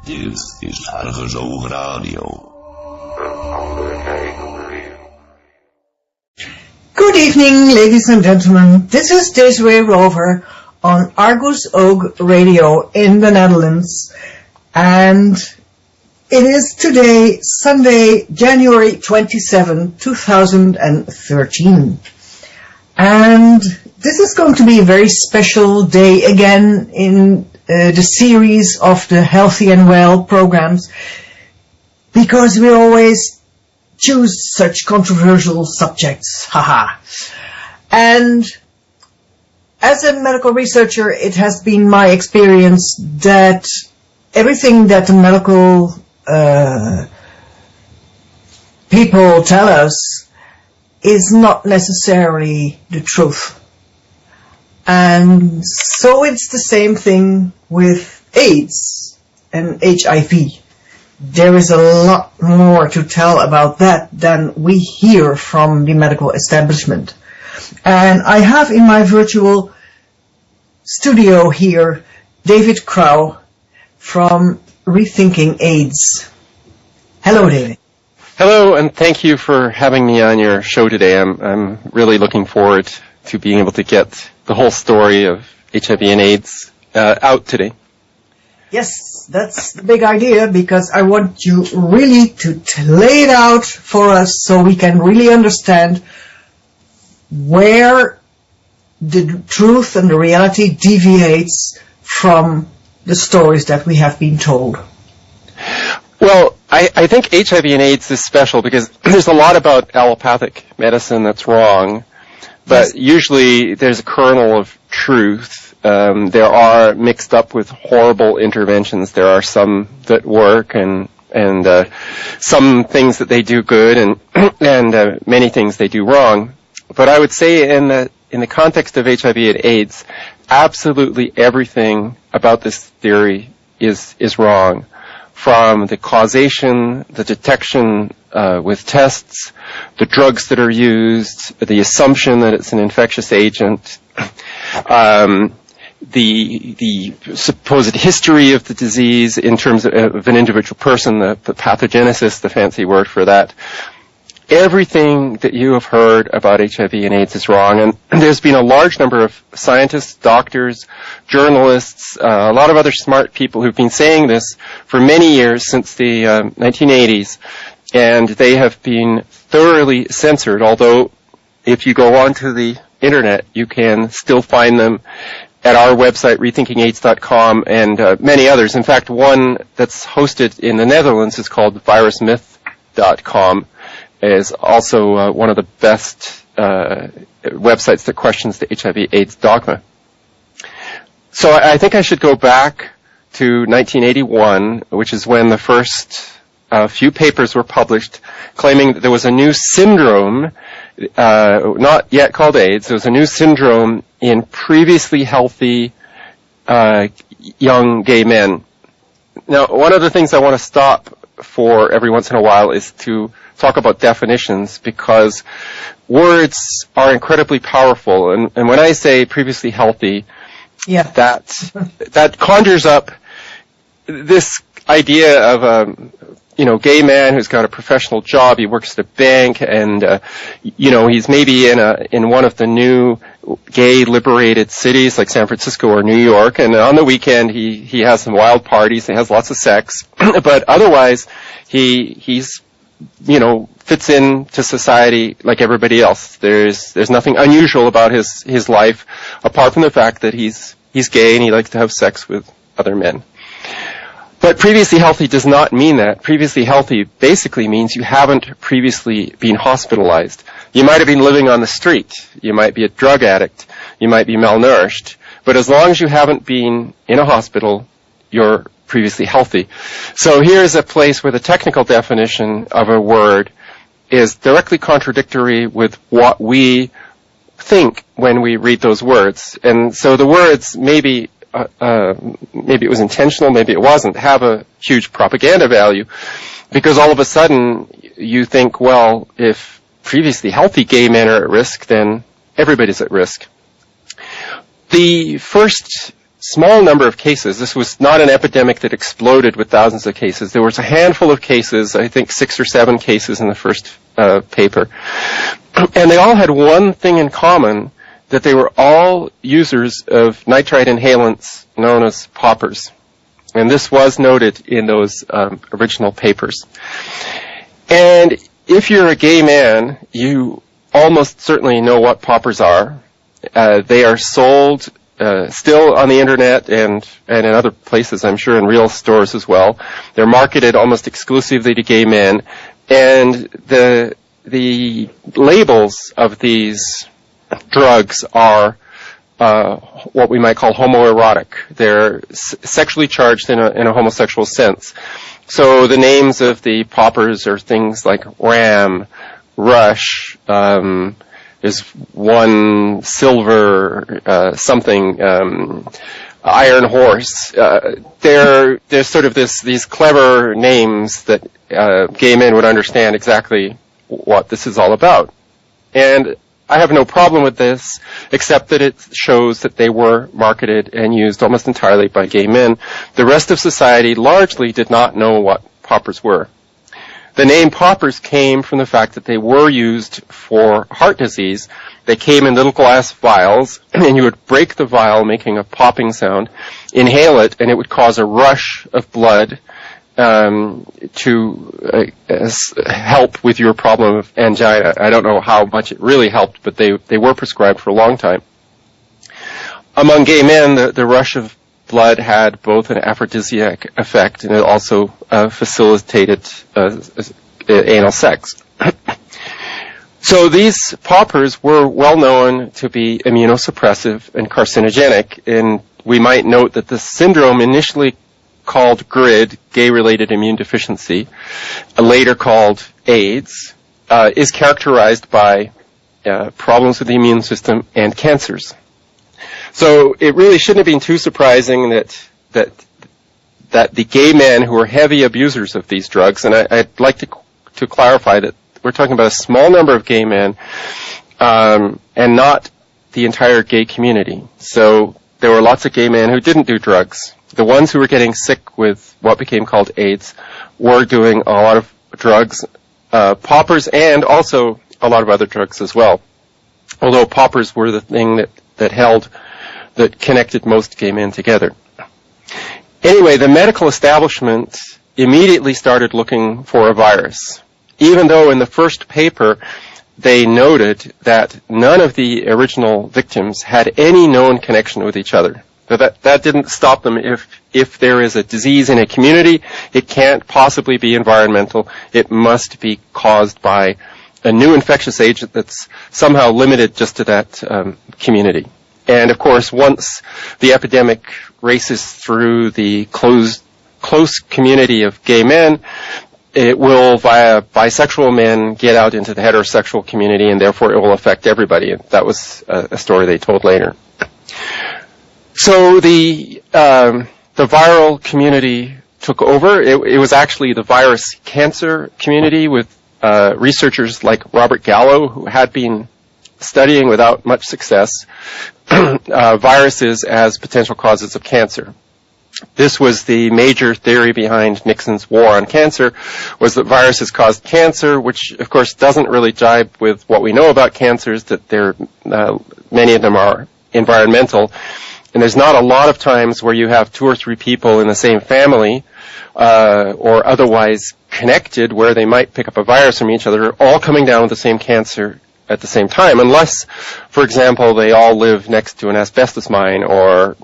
Dit is Argusoog Radio. Good evening, ladies and gentlemen. This is Désirée Röver on Argusoog Radio in the Netherlands. And it is today, Sunday, January 27, 2013. And this is going to be a very special day again in the series of the Healthy and Well programs, because we always choose such controversial subjects. Haha. And as a medical researcher, it has been my experience that everything that the medical people tell us is not necessarily the truth. And so it's the same thing with AIDS and HIV. There is a lot more to tell about that than we hear from the medical establishment. And I have in my virtual studio here David Crowe from Rethinking AIDS. Hello, David. Hello, and thank you for having me on your show today. I'm really looking forward to being able to get the whole story of HIV and AIDS out today. Yes, that's the big idea, because I want you really to lay it out for us so we can really understand where the truth and the reality deviates from the stories that we have been told. Well, I think HIV and AIDS is special because there's a lot about allopathic medicine that's wrong, but usually there's a kernel of truth. There are mixed up with horrible interventions. There are some that work and some things that they do good and many things they do wrong. But I would say in the context of HIV and AIDS, absolutely everything about this theory is wrong. From the causation, the detection with tests, the drugs that are used, the assumption that it's an infectious agent, the supposed history of the disease in terms of an individual person, the pathogenesis, the fancy word for that. Everything that you have heard about HIV and AIDS is wrong, and there's been a large number of scientists, doctors, journalists, a lot of other smart people who've been saying this for many years, since the 1980s, and they have been thoroughly censored, although if you go onto the internet, you can still find them at our website, rethinkingaids.com, and many others. In fact, one that's hosted in the Netherlands is called virusmyth.com. is also one of the best websites that questions the HIV AIDS dogma. So I think I should go back to 1981, which is when the first few papers were published claiming that there was a new syndrome, not yet called AIDS. There was a new syndrome in previously healthy young gay men. Now, one of the things I want to stop for every once in a while is to talk about definitions, because words are incredibly powerful. And when I say previously healthy, that conjures up this idea of a gay man who's got a professional job. He works at a bank, and he's maybe in one of the new gay liberated cities like San Francisco or New York, and on the weekend he has some wild parties, he has lots of sex, but otherwise he's fits into society like everybody else. There's nothing unusual about his life, apart from the fact that he's gay and he likes to have sex with other men. But previously healthy does not mean that. Previously healthy basically means you haven't previously been hospitalized. You might have been living on the street. You might be a drug addict. You might be malnourished. But as long as you haven't been in a hospital, you're previously healthy. So here's a place where the technical definition of a word is directly contradictory with what we think when we read those words. And so the words maybe it was intentional, maybe it wasn't, have a huge propaganda value, because all of a sudden you think, well, if previously healthy gay men are at risk, then everybody's at risk. The first small number of cases. This was not an epidemic that exploded with thousands of cases. There was a handful of cases, I think 6 or 7 cases in the first paper. And they all had one thing in common, that they were all users of nitrite inhalants known as poppers. And this was noted in those original papers. And if you're a gay man, you almost certainly know what poppers are. They are sold still on the internet and in other places, I'm sure, in real stores as well. They're marketed almost exclusively to gay men. And the labels of these drugs are what we might call homoerotic. They're sexually charged in a homosexual sense. So the names of the poppers are things like Ram, Rush, there's one Silver, something, Iron Horse. There's sort of these clever names that gay men would understand exactly what this is all about. And I have no problem with this, except that it shows that they were marketed and used almost entirely by gay men. The rest of society largely did not know what poppers were. The name poppers came from the fact that they were used for heart disease. They came in little glass vials, and you would break the vial, making a popping sound, inhale it, and it would cause a rush of blood to help with your problem of angina. I don't know how much it really helped, but they were prescribed for a long time. Among gay men, the rush of blood had both an aphrodisiac effect, and it also facilitated anal sex. So these poppers were well known to be immunosuppressive and carcinogenic, and we might note that the syndrome initially called GRID, gay-related immune deficiency, later called AIDS, is characterized by problems with the immune system and cancers. So it really shouldn't have been too surprising that the gay men who are heavy abusers of these drugs, and I'd like to clarify that we're talking about a small number of gay men, and not the entire gay community. So there were lots of gay men who didn't do drugs. The ones who were getting sick with what became called AIDS were doing a lot of drugs, poppers, and also a lot of other drugs as well. Although poppers were the thing that connected most gay men together. Anyway, the medical establishment immediately started looking for a virus, even though in the first paper they noted that none of the original victims had any known connection with each other. But that didn't stop them. If there is a disease in a community, it can't possibly be environmental. It must be caused by a new infectious agent that's somehow limited just to that community. And of course, once the epidemic races through the close community of gay men, it will, via bisexual men, get out into the heterosexual community, and therefore it will affect everybody. And that was a story they told later. So the viral community took over. It was actually the virus cancer community with researchers like Robert Gallo, who had been studying without much success viruses as potential causes of cancer. This was the major theory behind Nixon's war on cancer, was that viruses caused cancer, which of course doesn't really jibe with what we know about cancers, that many of them are environmental. And there's not a lot of times where you have 2 or 3 people in the same family or otherwise connected where they might pick up a virus from each other, all coming down with the same cancer at the same time, unless, for example, they all live next to an asbestos mine or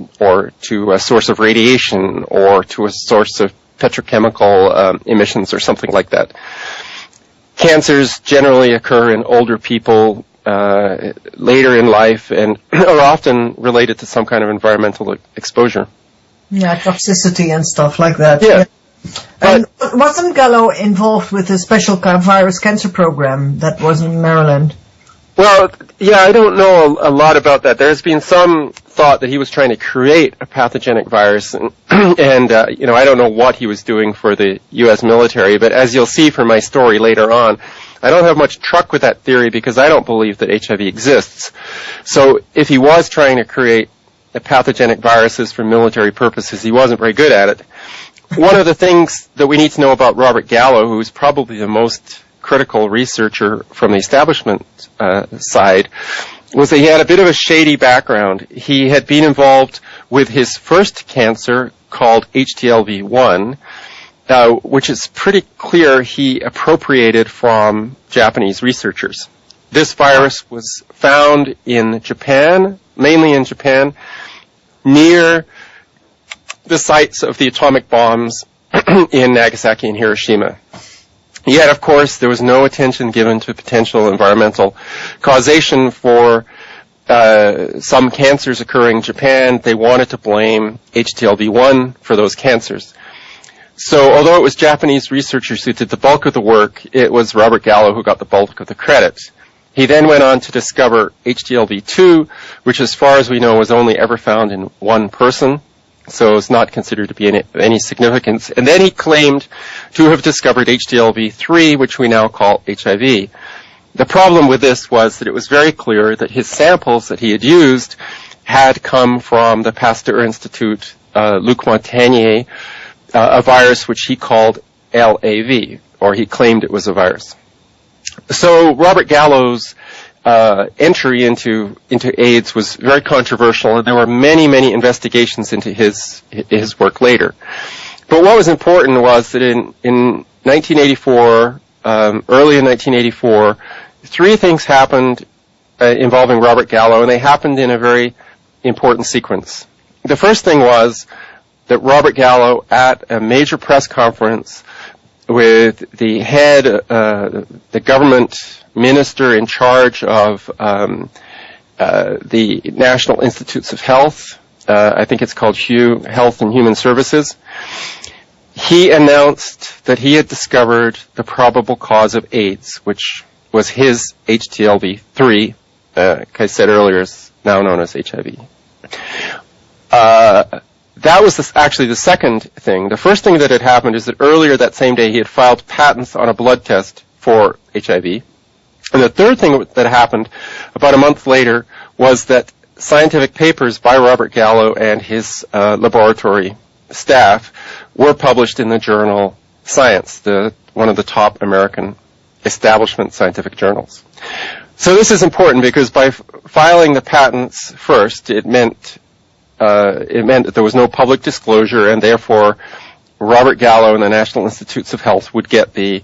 to a source of radiation or to a source of petrochemical emissions or something like that. Cancers generally occur in older people later in life and are often related to some kind of environmental exposure. Yeah, toxicity and stuff like that. Yeah. And wasn't Gallo involved with a special virus cancer program that was in Maryland? Well, yeah, I don't know a lot about that. There's been some thought that he was trying to create a pathogenic virus, and I don't know what he was doing for the U.S. military, but as you'll see from my story later on, I don't have much truck with that theory because I don't believe that HIV exists. So if he was trying to create pathogenic viruses for military purposes. He wasn't very good at it. One of the things that we need to know about Robert Gallo, who's probably the most critical researcher from the establishment side, was that he had a bit of a shady background. He had been involved with his first cancer called HTLV1, which is pretty clear he appropriated from Japanese researchers. This virus was found in Japan, mainly in Japan, near the sites of the atomic bombs in Nagasaki and Hiroshima. Yet, of course, there was no attention given to potential environmental causation for some cancers occurring in Japan. They wanted to blame HTLV1 for those cancers. So, although it was Japanese researchers who did the bulk of the work, it was Robert Gallo who got the bulk of the credit. He then went on to discover HTLV2, which, as far as we know, was only ever found in one person, so it's not considered to be any significance. And then he claimed to have discovered HTLV3, which we now call HIV. The problem with this was that it was very clear that his samples that he had used had come from the Pasteur Institute, Luc Montagnier, a virus which he called LAV, or he claimed it was a virus. So Robert Gallo's entry into AIDS was very controversial, and there were many investigations into his work later. But what was important was that in 1984, early in 1984, three things happened involving Robert Gallo, and they happened in a very important sequence. The first thing was that Robert Gallo, at a major press conference with the head, the government minister in charge of the National Institutes of Health, I think it's called Health and Human Services, he announced that he had discovered the probable cause of AIDS, which was his HTLV3, like I said earlier, is now known as HIV. That was actually the second thing. The first thing that had happened is that earlier that same day he had filed patents on a blood test for HIV. And the third thing that happened about a month later was that scientific papers by Robert Gallo and his laboratory staff were published in the journal Science, one of the top American establishment scientific journals. So this is important because by filing the patents first, it meant that there was no public disclosure, and therefore Robert Gallo and the National Institutes of Health would get the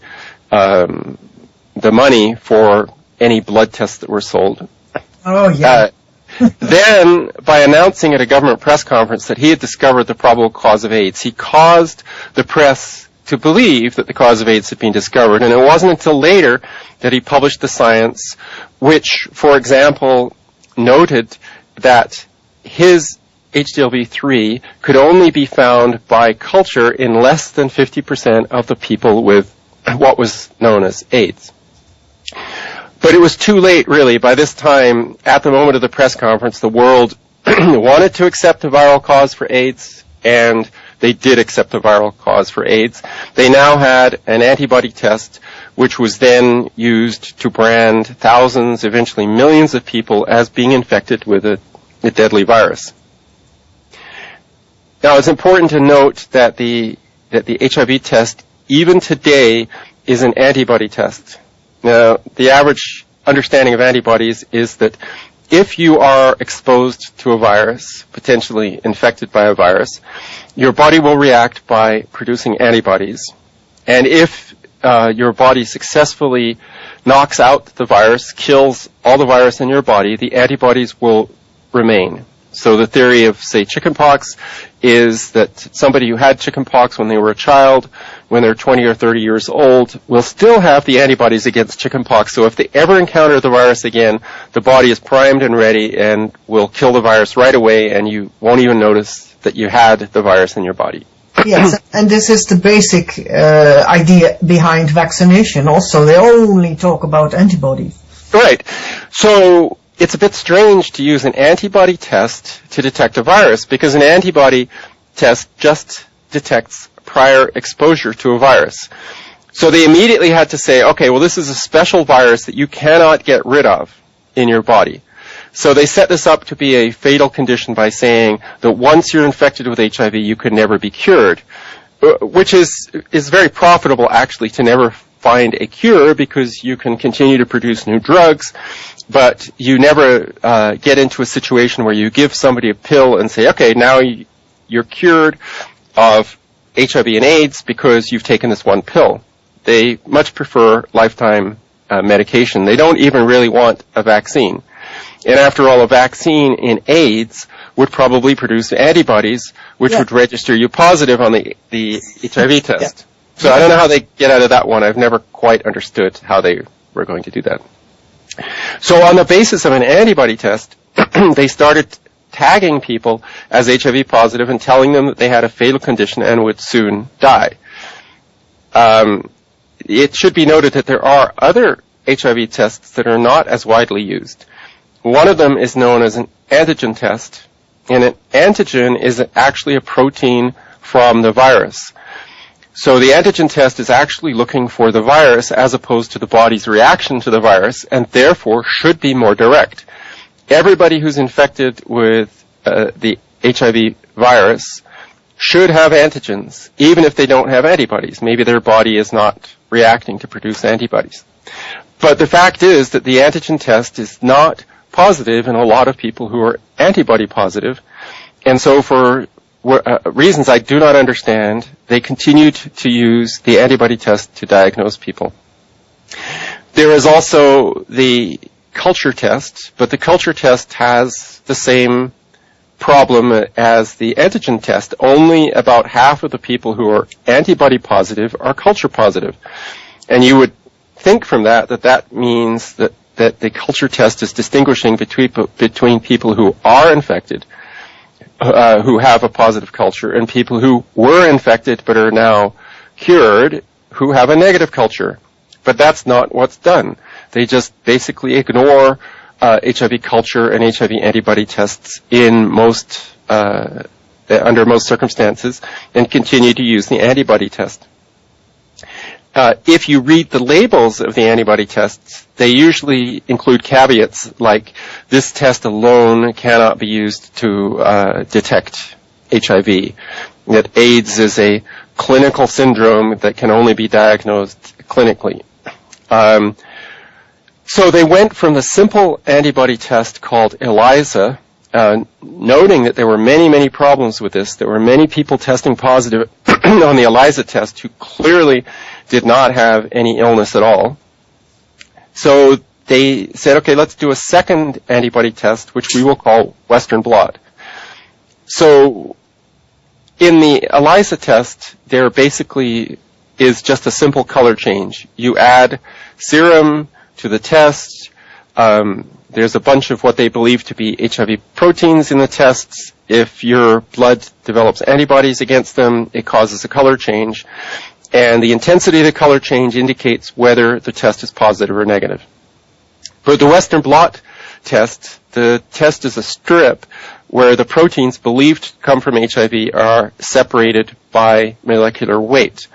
money for any blood tests that were sold. Oh, yeah. Then, by announcing at a government press conference that he had discovered the probable cause of AIDS, he caused the press to believe that the cause of AIDS had been discovered, and it wasn't until later that he published the Science, which, for example, noted that his HTLV3 could only be found by culture in less than 50% of the people with what was known as AIDS. But it was too late, really. By this time, at the moment of the press conference, the world wanted to accept a viral cause for AIDS, and they did accept a viral cause for AIDS. They now had an antibody test, which was then used to brand thousands, eventually millions of people as being infected with a deadly virus. Now, it's important to note that the HIV test, even today, is an antibody test. Now, the average understanding of antibodies is that if you are exposed to a virus, potentially infected by a virus, your body will react by producing antibodies. And if your body successfully knocks out the virus, kills all the virus in your body, the antibodies will remain. So the theory of, say, chickenpox is that somebody who had chickenpox when they were a child, when they're 20 or 30 years old, will still have the antibodies against chickenpox. So if they ever encounter the virus again, the body is primed and ready and will kill the virus right away, and you won't even notice that you had the virus in your body. Yes, and this is the basic idea behind vaccination. Also, they only talk about antibodies. Right. So it's a bit strange to use an antibody test to detect a virus, because an antibody test just detects prior exposure to a virus. So they immediately had to say, okay, well, this is a special virus that you cannot get rid of in your body. So they set this up to be a fatal condition by saying that once you're infected with HIV, you could never be cured, which is very profitable, actually, to never find a cure, because you can continue to produce new drugs, but you never get into a situation where you give somebody a pill and say, okay, now you're cured of HIV and AIDS because you've taken this one pill. They much prefer lifetime medication. They don't even really want a vaccine. And after all, a vaccine in AIDS would probably produce antibodies, which would register you positive on the HIV test. Yeah. So I don't know how they get out of that one. I've never quite understood how they were going to do that. So on the basis of an antibody test, they started tagging people as HIV positive and telling them that they had a fatal condition and would soon die. It should be noted that there are other HIV tests that are not as widely used. One of them is known as an antigen test, and an antigen is actually a protein from the virus. So the antigen test is actually looking for the virus as opposed to the body's reaction to the virus, and therefore should be more direct. Everybody who's infected with the HIV virus should have antigens, even if they don't have antibodies. Maybe their body is not reacting to produce antibodies. But the fact is that the antigen test is not positive in a lot of people who are antibody positive, and so for reasons I do not understand, they continued to use the antibody test to diagnose people. There is also the culture test, but the culture test has the same problem as the antigen test. Only about half of the people who are antibody positive are culture positive. And you would think from that means that the culture test is distinguishing between people who are infected, who have a positive culture, and people who were infected but are now cured, who have a negative culture. But that's not what's done. They just basically ignore HIV culture and HIV antibody tests in under most circumstances and continue to use the antibody test. If you read the labels of the antibody tests, they usually include caveats like, this test alone cannot be used to detect HIV, that AIDS is a clinical syndrome that can only be diagnosed clinically. So they went from the simple antibody test called ELISA, noting that there were many, many problems with this. There were many people testing positive on the ELISA test who clearly did not have any illness at all. So they said, okay, let's do a second antibody test, which we will call Western blot. So in the ELISA test, there basically is just a simple color change. You add serum to the test. There's a bunch of what they believe to be HIV proteins in the tests. If your blood develops antibodies against them, it causes a color change. And the intensity of the color change indicates whether the test is positive or negative. For the Western blot test, the test is a strip where the proteins believed to come from HIV are separated by molecular weight.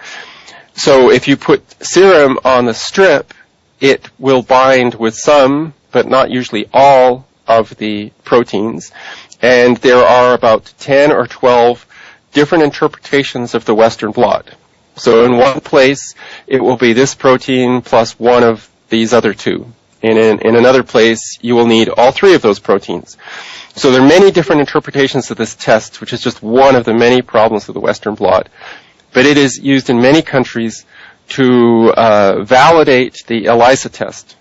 So if you put serum on the strip, it will bind with some, but not usually all, of the proteins. And there are about 10 or 12 different interpretations of the Western blot. So in one place, it will be this protein plus one of these other two. And in another place, you will need all three of those proteins. So there are many different interpretations of this test, which is just one of the many problems of the Western blot. But it is used in many countries to validate the ELISA test.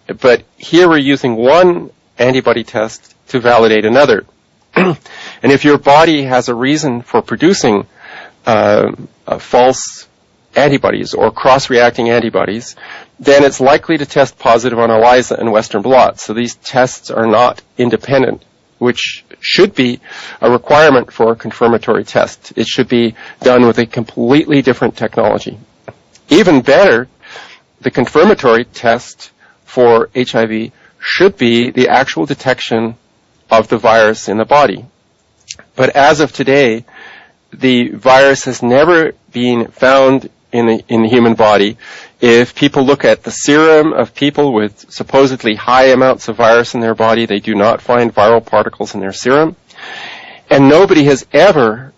But here we're using one antibody test to validate another. And if your body has a reason for producing false antibodies or cross-reacting antibodies, then it's likely to test positive on ELISA and Western blot. So these tests are not independent, which should be a requirement for a confirmatory test. It should be done with a completely different technology. Even better, the confirmatory test for HIV should be the actual detection of the virus in the body. But as of today, the virus has never been found in the human body. If people look at the serum of people with supposedly high amounts of virus in their body, they do not find viral particles in their serum. And nobody has ever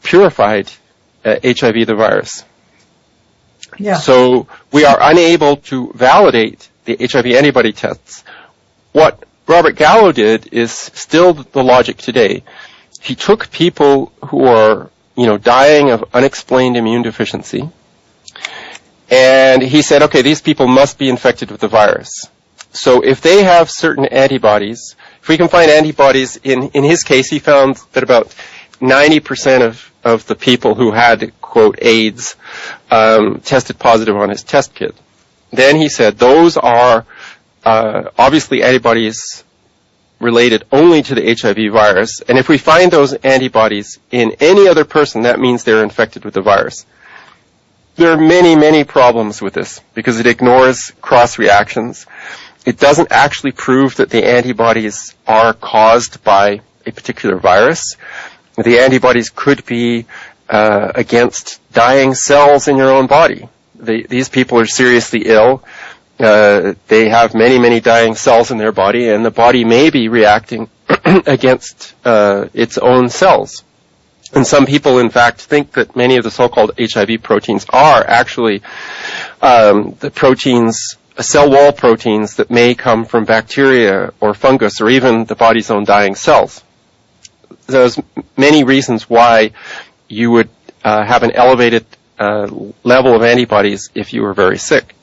purified HIV, the virus. Yeah. So we are unable to validate the HIV antibody tests. What Robert Gallo did is still the logic today. He took people who are, dying of unexplained immune deficiency, and he said, okay, these people must be infected with the virus. So if they have certain antibodies, if we can find antibodies, in his case, he found that about 90% of the people who had, quote, AIDS, tested positive on his test kit. Then he said, those are obviously antibodies related only to the HIV virus, and if we find those antibodies in any other person, that means they're infected with the virus. There are many, many problems with this, because it ignores cross-reactions. It doesn't actually prove that the antibodies are caused by a particular virus. The antibodies could be against dying cells in your own body. These people are seriously ill. They have many, many dying cells in their body, and the body may be reacting against its own cells. And some people, in fact, think that many of the so-called HIV proteins are actually the proteins, cell wall proteins that may come from bacteria or fungus or even the body's own dying cells. There's many reasons why you would have an elevated level of antibodies if you were very sick.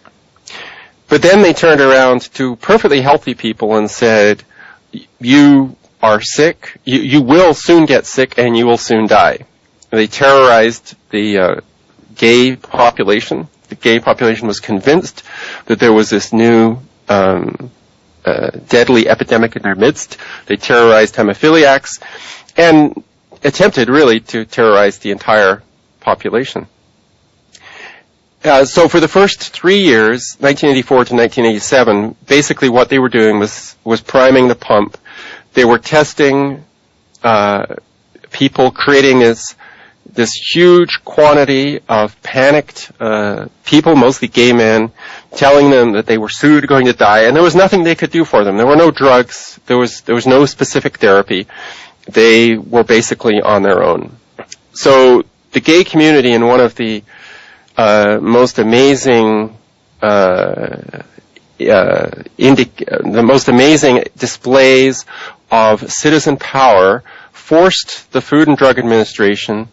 But then they turned around to perfectly healthy people and said, you are sick, you will soon get sick, and you will soon die. They terrorized the gay population. The gay population was convinced that there was this new deadly epidemic in their midst. They terrorized hemophiliacs and attempted really to terrorize the entire population. So for the first 3 years, 1984 to 1987, basically what they were doing was priming the pump. They were testing people, creating this huge quantity of panicked people, mostly gay men, telling them that they were soon going to die, and there was nothing they could do for them. There were no drugs. There was no specific therapy. They were basically on their own. So the gay community, in one of the most amazing the most amazing displays of citizen power, forced the Food and Drug Administration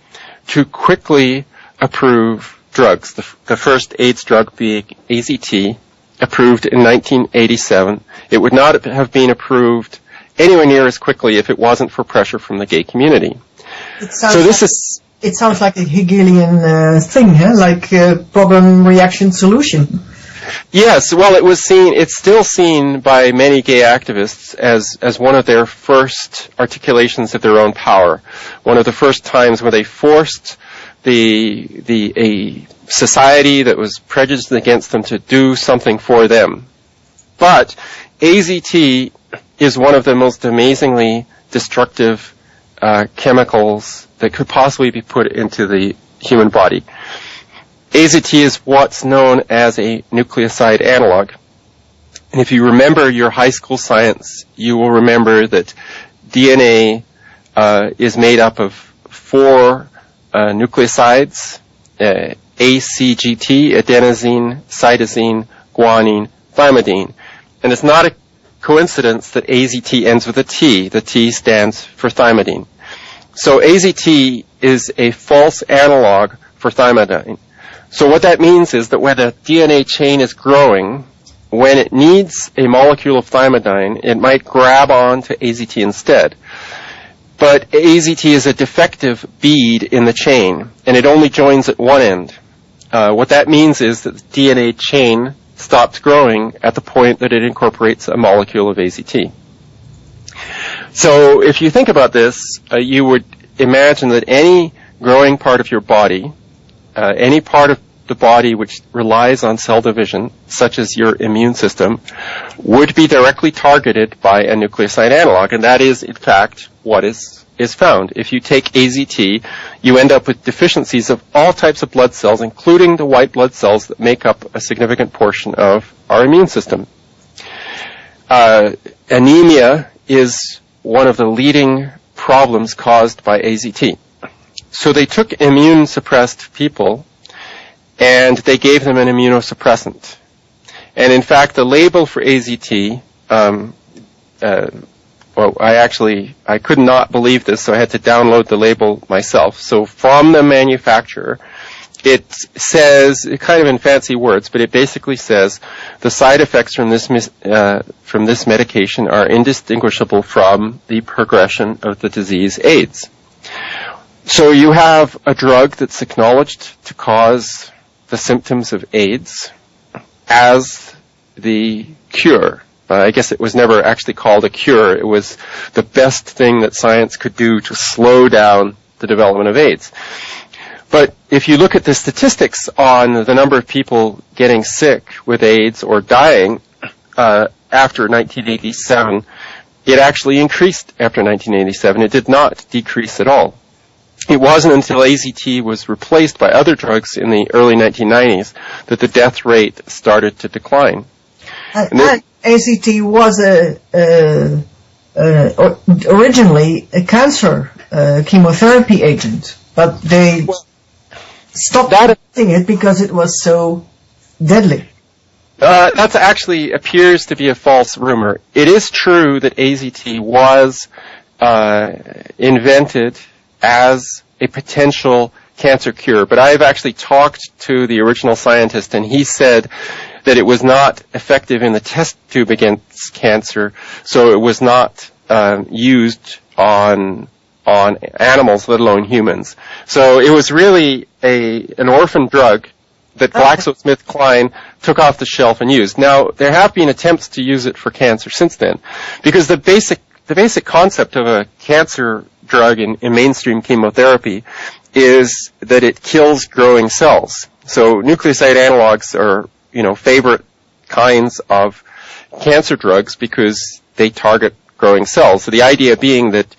to quickly approve drugs. The first AIDS drug being AZT, approved in 1987. It would not have been approved anywhere near as quickly if it wasn't for pressure from the gay community. It sounds like a Hegelian thing, huh? Like problem, reaction, solution. Yes, well, it's still seen by many gay activists as one of their first articulations of their own power. One of the first times where they forced a society that was prejudiced against them to do something for them. But AZT is one of the most amazingly destructive chemicals that could possibly be put into the human body. AZT is what's known as a nucleoside analog. And if you remember your high school science, you will remember that DNA is made up of 4 nucleosides, ACGT, adenosine, cytosine, guanine, thymidine. And it's not a coincidence that AZT ends with a T. The T stands for thymidine. So AZT is a false analog for thymidine. So what that means is that when a DNA chain is growing, when it needs a molecule of thymidine, it might grab on to AZT instead. But AZT is a defective bead in the chain, and it only joins at one end. What that means is that the DNA chain stops growing at the point that it incorporates a molecule of AZT. So if you think about this, you would imagine that any growing part of your body, any part of the body which relies on cell division, such as your immune system, would be directly targeted by a nucleoside analog, and that is, in fact, what is is found. If you take AZT, you end up with deficiencies of all types of blood cells, including the white blood cells that make up a significant portion of our immune system. Anemia is one of the leading problems caused by AZT. So they took immune-suppressed people and they gave them an immunosuppressant. And in fact, the label for AZT, I could not believe this, so I had to download the label myself. So from the manufacturer, it says, kind of in fancy words, but it basically says the side effects from this medication are indistinguishable from the progression of the disease AIDS. So you have a drug that's acknowledged to cause the symptoms of AIDS as the cure. I guess it was never actually called a cure. It was the best thing that science could do to slow down the development of AIDS. But if you look at the statistics on the number of people getting sick with AIDS or dying after 1987, it actually increased after 1987. It did not decrease at all. It wasn't until AZT was replaced by other drugs in the early 1990s that the death rate started to decline. And AZT was originally a cancer chemotherapy agent, but they stopped using it because it was so deadly. That actually appears to be a false rumor. It is true that AZT was invented as a potential cancer cure, but I've actually talked to the original scientist, and he said that it was not effective in the test tube against cancer, so it was not used on animals, let alone humans. So it was really an orphan drug that GlaxoSmithKline took off the shelf and used. Now, there have been attempts to use it for cancer since then, because the basic concept of a cancer drug in mainstream chemotherapy is that it kills growing cells. So nucleoside analogs are, favorite kinds of cancer drugs because they target growing cells. So the idea being that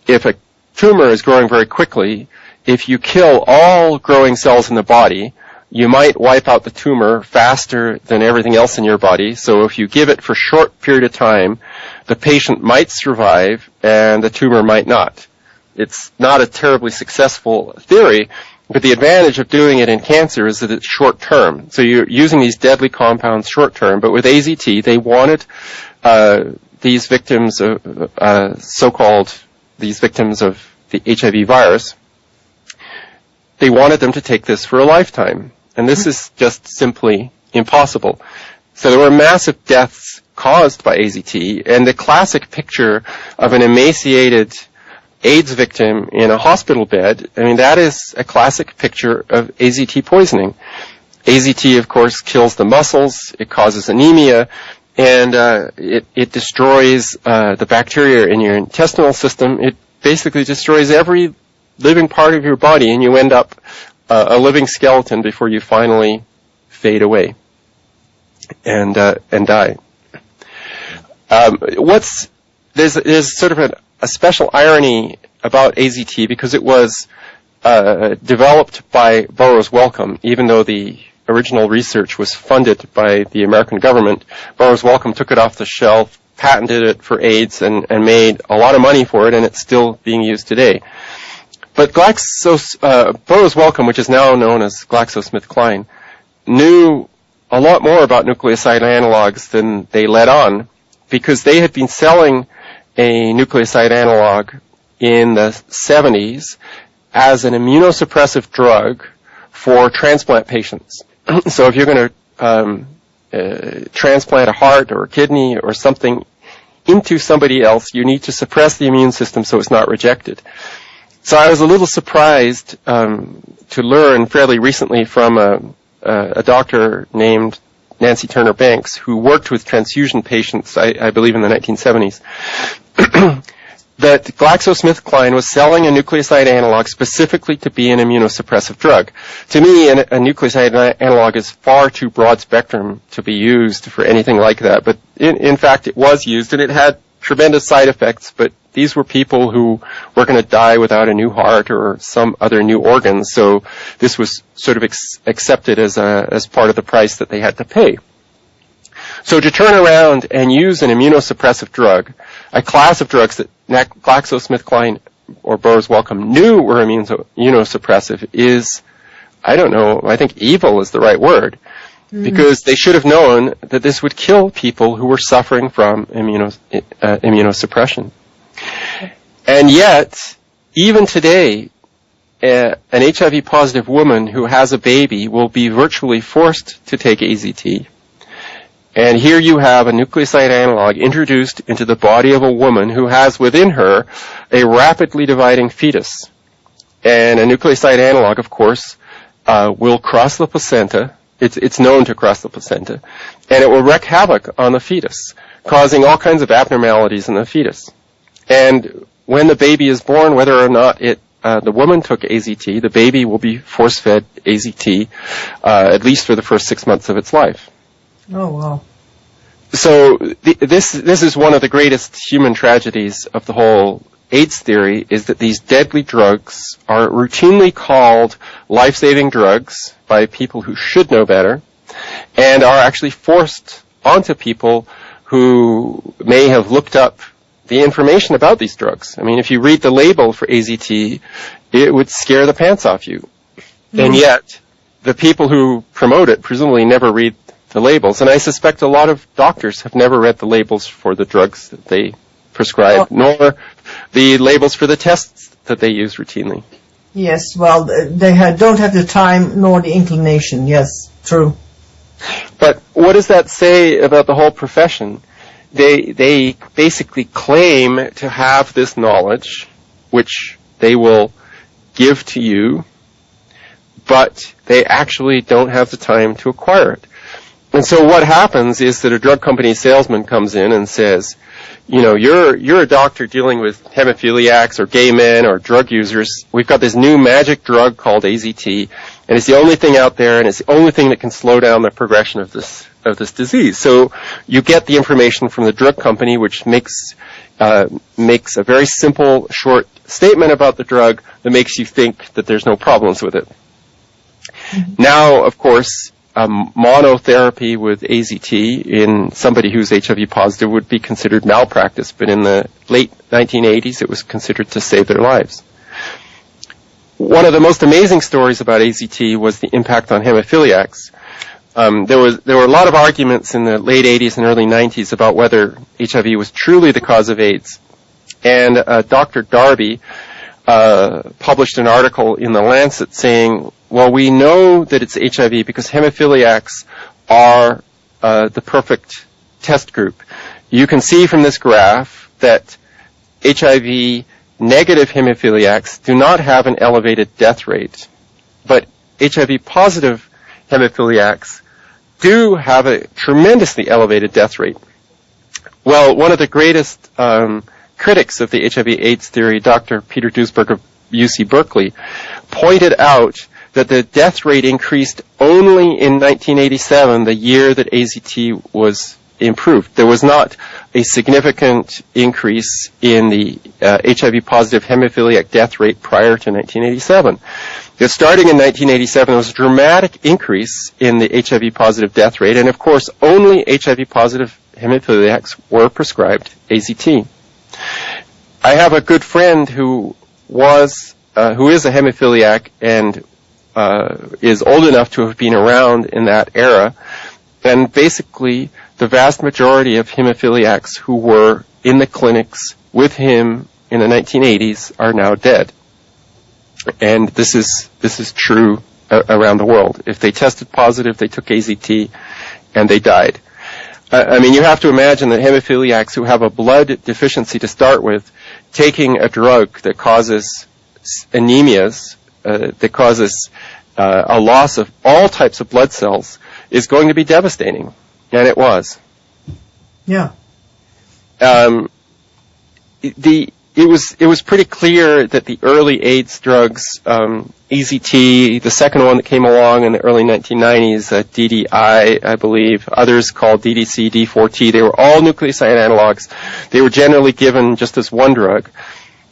if a tumor is growing very quickly, if you kill all growing cells in the body, you might wipe out the tumor faster than everything else in your body. So if you give it for a short period of time, the patient might survive and the tumor might not. It's not a terribly successful theory, but the advantage of doing it in cancer is that it's short term. So you're using these deadly compounds short term, but with AZT, they wanted these victims of these victims of the HIV virus, they wanted them to take this for a lifetime. And this is just simply impossible. So there were massive deaths caused by AZT, and the classic picture of an emaciated AIDS victim in a hospital bed, that is a classic picture of AZT poisoning. AZT, of course, kills the muscles, it causes anemia, and it destroys the bacteria in your intestinal system. It basically destroys every living part of your body, and you end up a living skeleton before you finally fade away and die. There's sort of a special irony about AZT because it was developed by Burroughs Wellcome, even though the original research was funded by the American government. Burroughs Wellcome took it off the shelf, patented it for AIDS, and made a lot of money for it, and it's still being used today. But Burroughs Wellcome, which is now known as GlaxoSmithKline, knew a lot more about nucleoside analogs than they let on, because they had been selling a nucleoside analog in the 70s as an immunosuppressive drug for transplant patients. So if you're going to transplant a heart or a kidney or something into somebody else, you need to suppress the immune system so it's not rejected. So I was a little surprised to learn fairly recently from a doctor named Nancy Turner Banks, who worked with transfusion patients, I believe in the 1970s, that GlaxoSmithKline was selling a nucleoside analog specifically to be an immunosuppressive drug. To me, a nucleoside analog is far too broad spectrum to be used for anything like that, but in fact it was used, and it had tremendous side effects, but These were people who were going to die without a new heart or some other new organ, so this was sort of accepted as part of the price that they had to pay. So to turn around and use an immunosuppressive drug, a class of drugs that GlaxoSmithKline or Burroughs Wellcome knew were immunosuppressive is, I don't know, I think evil is the right word, because they should have known that this would kill people who were suffering from immunosuppression. And yet, even today, an HIV-positive woman who has a baby will be virtually forced to take AZT. And here you have a nucleoside analog introduced into the body of a woman who has within her a rapidly dividing fetus. And a nucleoside analog, of course, will cross the placenta. It's known to cross the placenta. And it will wreak havoc on the fetus, causing all kinds of abnormalities in the fetus. And when the baby is born, whether or not the woman took AZT, the baby will be force-fed AZT, at least for the first 6 months of its life. Oh, wow. So this is one of the greatest human tragedies of the whole AIDS theory, is that these deadly drugs are routinely called life-saving drugs by people who should know better, and are actually forced onto people who may have looked up the information about these drugs. I mean, if you read the label for AZT, it would scare the pants off you. And yet, the people who promote it presumably never read the labels. And I suspect a lot of doctors have never read the labels for the drugs that they prescribe, nor the labels for the tests that they use routinely. Yes, well, they don't have the time nor the inclination. Yes, true. But what does that say about the whole profession? They basically claim to have this knowledge, which they will give to you, but they actually don't have the time to acquire it. And so what happens is that a drug company salesman comes in and says, you know, you're a doctor dealing with hemophiliacs or gay men or drug users. We've got this new magic drug called AZT, and it's the only thing out there, and it's the only thing that can slow down the progression of this disease. So you get the information from the drug company, which makes a very simple, short statement about the drug that makes you think that there's no problems with it. Now, of course, monotherapy with AZT in somebody who's HIV positive would be considered malpractice, but in the late 1980s, it was considered to save their lives. One of the most amazing stories about AZT was the impact on hemophiliacs. There were a lot of arguments in the late 80s and early 90s about whether HIV was truly the cause of AIDS. And Dr. Darby published an article in The Lancet saying, well, we know that it's HIV because hemophiliacs are the perfect test group. You can see from this graph that HIV negative hemophiliacs do not have an elevated death rate, but HIV positive hemophiliacs do have a tremendously elevated death rate. Well, one of the greatest critics of the HIV AIDS theory, Dr. Peter Duesberg of UC Berkeley, pointed out that the death rate increased only in 1987, the year that AZT was improved. There was not a significant increase in the HIV-positive hemophiliac death rate prior to 1987. But starting in 1987, there was a dramatic increase in the HIV-positive death rate, and of course, only HIV-positive hemophiliacs were prescribed AZT. I have a good friend who is a hemophiliac and is old enough to have been around in that era, and basically the vast majority of hemophiliacs who were in the clinics with him in the 1980s are now dead. And this is true around the world. If they tested positive, they took AZT, and they died. I mean, you have to imagine that hemophiliacs who have a blood deficiency to start with, taking a drug that causes anemias, that causes a loss of all types of blood cells, is going to be devastating. And it was. Yeah. The it was pretty clear that the early AIDS drugs, EZT, the second one that came along in the early 1990s, DDI, I believe, others called DDC, D4T, they were all nucleoside analogs. They were generally given just as one drug.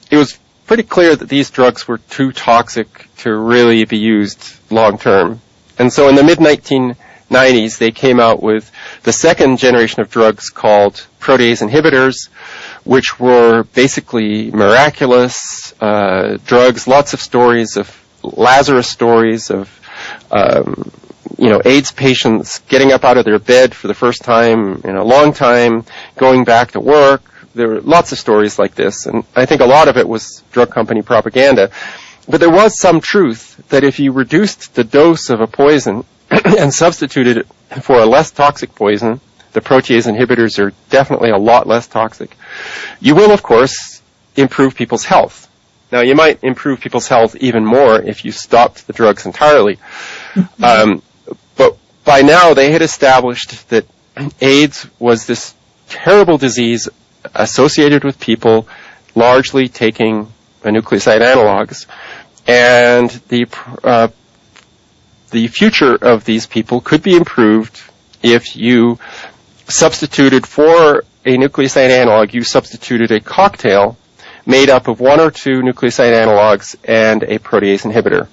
It was pretty clear that these drugs were too toxic to really be used long term. And so in the mid-1990s, they came out with the second generation of drugs called protease inhibitors, which were basically miraculous drugs, lots of stories of Lazarus stories of AIDS patients getting up out of their bed for the first time in a long time, going back to work. There were lots of stories like this, and I think a lot of it was drug company propaganda. But there was some truth that if you reduced the dose of a poison and substituted it for a less toxic poison, the protease inhibitors are definitely a lot less toxic, you will, of course, improve people's health. Now, you might improve people's health even more if you stopped the drugs entirely. But by now, they had established that AIDS was this terrible disease associated with people largely taking nucleoside analogs, and the future of these people could be improved if you substituted for a nucleoside analog, you substituted a cocktail made up of one or two nucleoside analogs and a protease inhibitor.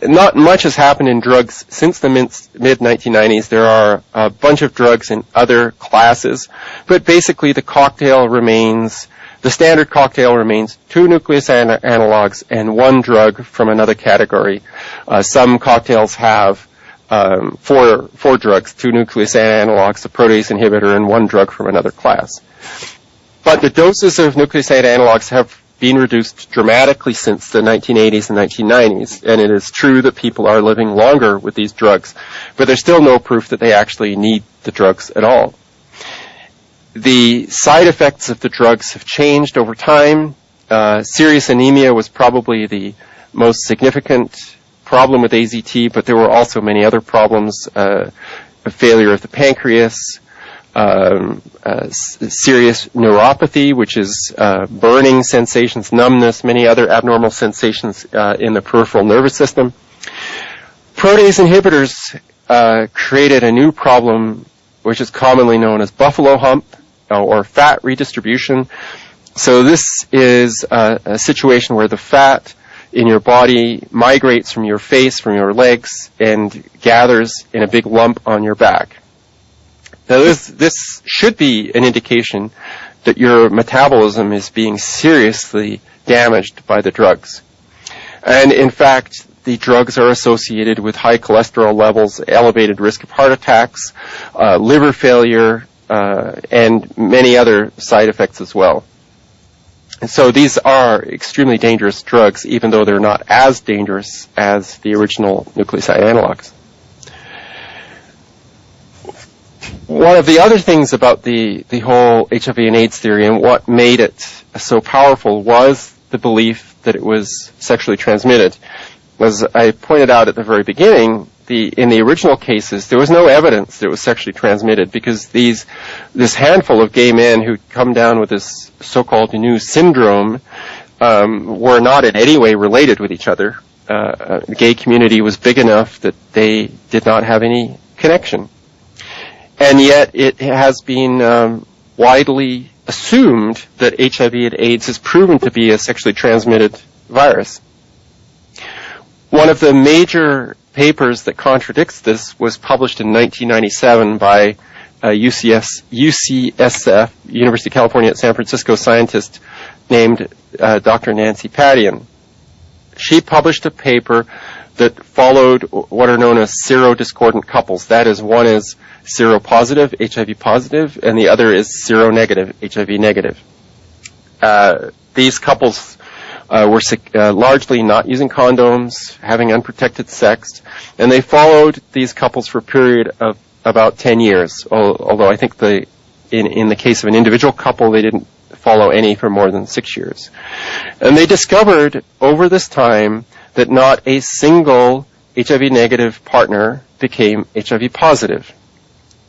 Not much has happened in drugs since the mid-1990s. There are a bunch of drugs in other classes, but basically the standard cocktail remains two nucleoside analogs and one drug from another category. Some cocktails have four drugs, two nucleoside analogs, a protease inhibitor, and one drug from another class. But the doses of nucleoside analogs have been reduced dramatically since the 1980s and 1990s, and it is true that people are living longer with these drugs, but there's still no proof that they actually need the drugs at all. The side effects of the drugs have changed over time. Serious anemia was probably the most significant problem with AZT, but there were also many other problems, failure of the pancreas, serious neuropathy, which is burning sensations, numbness, many other abnormal sensations in the peripheral nervous system. Protease inhibitors created a new problem, which is commonly known as buffalo hump or fat redistribution. So this is a situation where the fat in your body migrates from your face, from your legs, and gathers in a big lump on your back. Now, this should be an indication that your metabolism is being seriously damaged by the drugs. And in fact, the drugs are associated with high cholesterol levels, elevated risk of heart attacks, liver failure, and many other side effects as well. And so these are extremely dangerous drugs, even though they're not as dangerous as the original nucleoside analogs. One of the other things about the whole HIV and AIDS theory and what made it so powerful was the belief that it was sexually transmitted. As I pointed out at the very beginning, in the original cases, there was no evidence that it was sexually transmitted because this handful of gay men who come down with this so-called new syndrome were not in any way related with each other. The gay community was big enough that they did not have any connection. And yet it has been widely assumed that HIV and AIDS is proven to be a sexually transmitted virus. One of the major papers that contradicts this was published in 1997 by UCSF, University of California at San Francisco scientist named Dr. Nancy Padian. She published a paper that followed what are known as serodiscordant couples. That is, one is seropositive, HIV positive, and the other is seronegative, HIV negative. These couples were largely not using condoms, having unprotected sex, and they followed these couples for a period of about 10 years, although I think in the case of an individual couple, they didn't follow any for more than 6 years. And they discovered over this time that not a single HIV negative partner became HIV positive.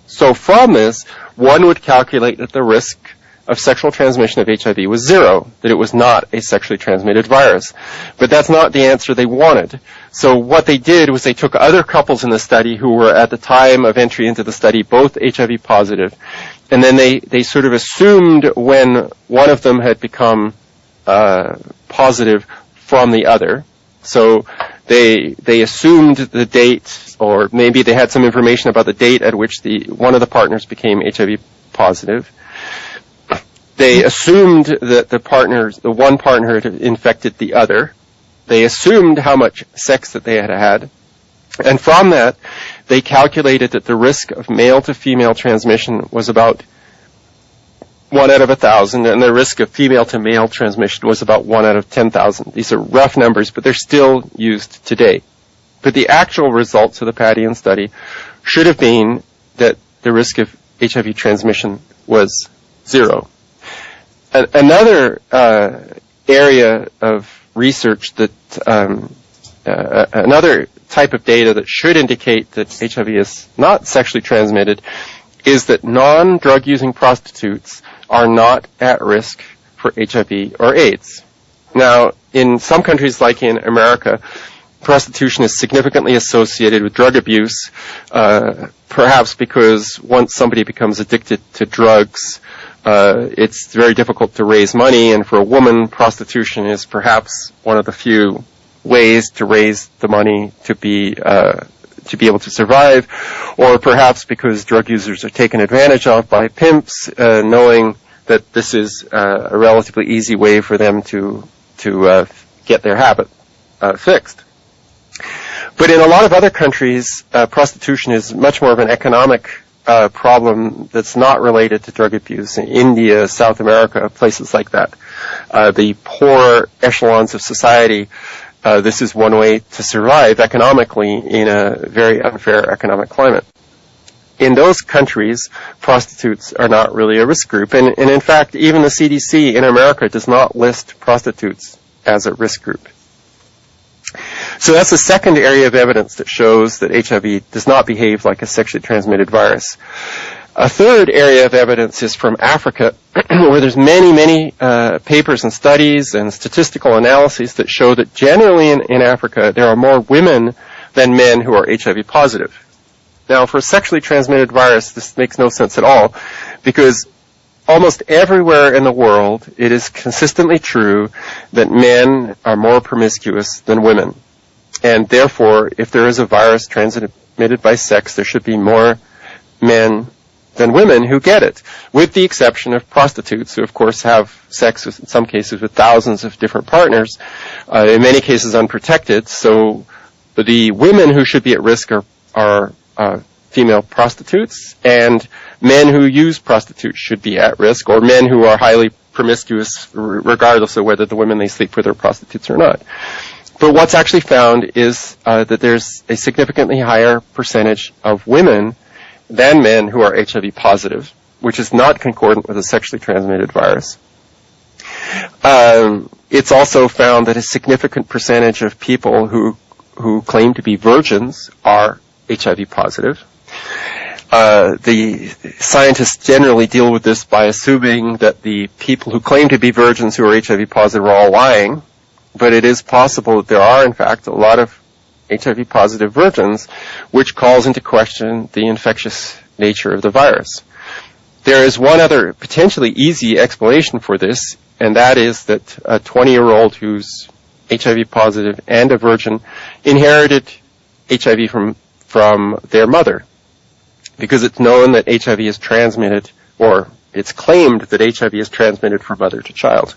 So from this, one would calculate that the risk of sexual transmission of HIV was 0, that it was not a sexually transmitted virus. But that's not the answer they wanted. So what they did was they took other couples in the study who were at the time of entry into the study both HIV positive, and then they sort of assumed when one of them had become positive from the other. So they assumed the date, or maybe they had some information about the date at which one of the partners became HIV positive. They assumed that the one partner had infected the other. They assumed how much sex that they had had. And from that, they calculated that the risk of male-to-female transmission was about 1 out of 1,000, and the risk of female-to-male transmission was about 1 out of 10,000. These are rough numbers, but they're still used today. But the actual results of the Padian study should have been that the risk of HIV transmission was 0. Another area of research that another type of data that should indicate that HIV is not sexually transmitted is that non-drug using prostitutes are not at risk for HIV or AIDS. Now, in some countries like in America, prostitution is significantly associated with drug abuse, perhaps because once somebody becomes addicted to drugs, it's very difficult to raise money, and for a woman, prostitution is perhaps one of the few ways to raise the money to be able to survive, or perhaps because drug users are taken advantage of by pimps, knowing that this is a relatively easy way for them to get their habit fixed. But in a lot of other countries, prostitution is much more of an economic problem that's not related to drug abuse. In India, South America, places like that, the poor echelons of society, this is one way to survive economically in a very unfair economic climate. In those countries, prostitutes are not really a risk group. And in fact, even the CDC in America does not list prostitutes as a risk group. So that's the second area of evidence that shows that HIV does not behave like a sexually transmitted virus. A third area of evidence is from Africa, where there's many papers and studies and statistical analyses that show that generally in Africa there are more women than men who are HIV positive. Now, for a sexually transmitted virus, this makes no sense at all, because almost everywhere in the world it is consistently true that men are more promiscuous than women. And therefore, if there is a virus transmitted by sex, there should be more men than women who get it, with the exception of prostitutes, who of course have sex in some cases with thousands of different partners, in many cases unprotected. So the women who should be at risk are female prostitutes, and men who use prostitutes should be at risk, or men who are highly promiscuous regardless of whether the women they sleep with are prostitutes or not. But what's actually found is that there's a significantly higher percentage of women than men who are HIV positive, which is not concordant with a sexually transmitted virus. It's also found that a significant percentage of people who claim to be virgins are HIV positive. The scientists generally deal with this by assuming that the people who claim to be virgins who are HIV positive are all lying, but it is possible that there are, in fact, a lot of HIV positive virgins, which calls into question the infectious nature of the virus. There is one other potentially easy explanation for this, and that is that a 20-year-old who's HIV positive and a virgin inherited HIV from their mother, because it's known that HIV is transmitted, or it's claimed that HIV is transmitted from mother to child.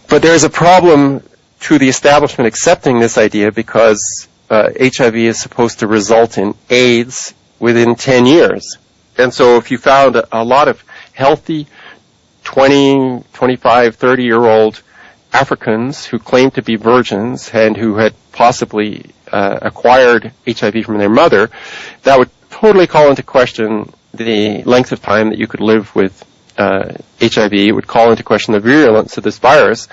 But there is a problem to the establishment accepting this idea, because HIV is supposed to result in AIDS within 10 years. And so if you found a lot of healthy 20, 25, 30-year-old Africans who claimed to be virgins and who had possibly acquired HIV from their mother, that would totally call into question the length of time that you could live with HIV. It would call into question the virulence of this virus.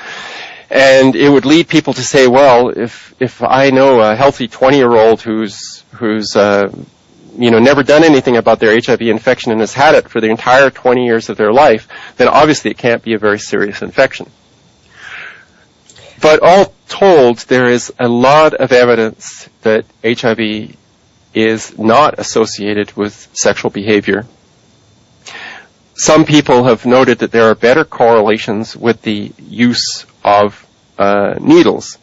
And it would lead people to say, well, if I know a healthy 20-year-old who's never done anything about their HIV infection and has had it for the entire 20 years of their life, then obviously it can't be a very serious infection. But all told, there is a lot of evidence that HIV is not associated with sexual behavior. Some people have noted that there are better correlations with the use of needles.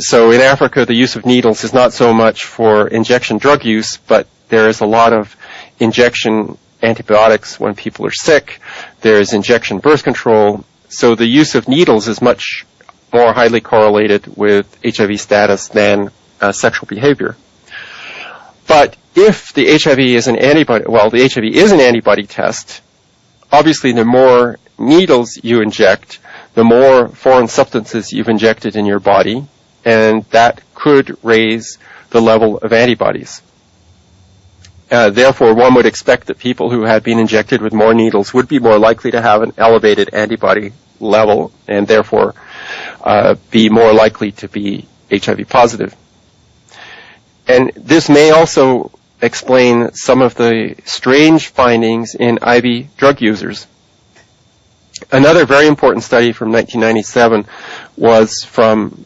So in Africa, the use of needles is not so much for injection drug use, but there is a lot of injection antibiotics when people are sick. There is injection birth control. So the use of needles is much more highly correlated with HIV status than sexual behavior. But if the HIV is an antibody, the HIV is an antibody test, obviously the more needles you inject, the more foreign substances you've injected in your body, and that could raise the level of antibodies. Therefore, one would expect that people who had been injected with more needles would be more likely to have an elevated antibody level and therefore be more likely to be HIV positive. And this may also explain some of the strange findings in IV drug users. Another very important study from 1997 was from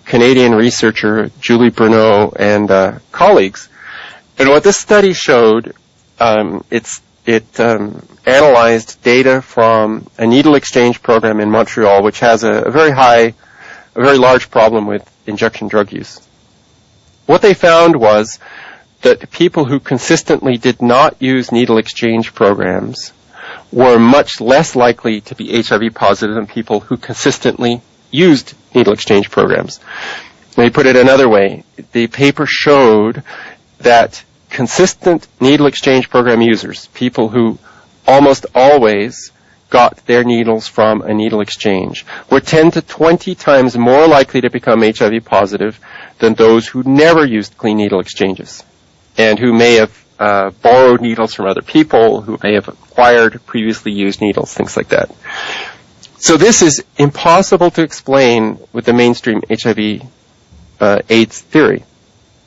Canadian researcher Julie Bruneau and colleagues. And what this study showed, it analyzed data from a needle exchange program in Montreal, which has a very large problem with injection drug use. What they found was that people who consistently did not use needle exchange programs were much less likely to be HIV positive than people who consistently used needle exchange programs. Let me put it another way. The paper showed that consistent needle exchange program users, people who almost always got their needles from a needle exchange, were 10 to 20 times more likely to become HIV positive than those who never used clean needle exchanges and who may have borrowed needles from other people, who may have acquired previously used needles, things like that. So this is impossible to explain with the mainstream HIV AIDS theory.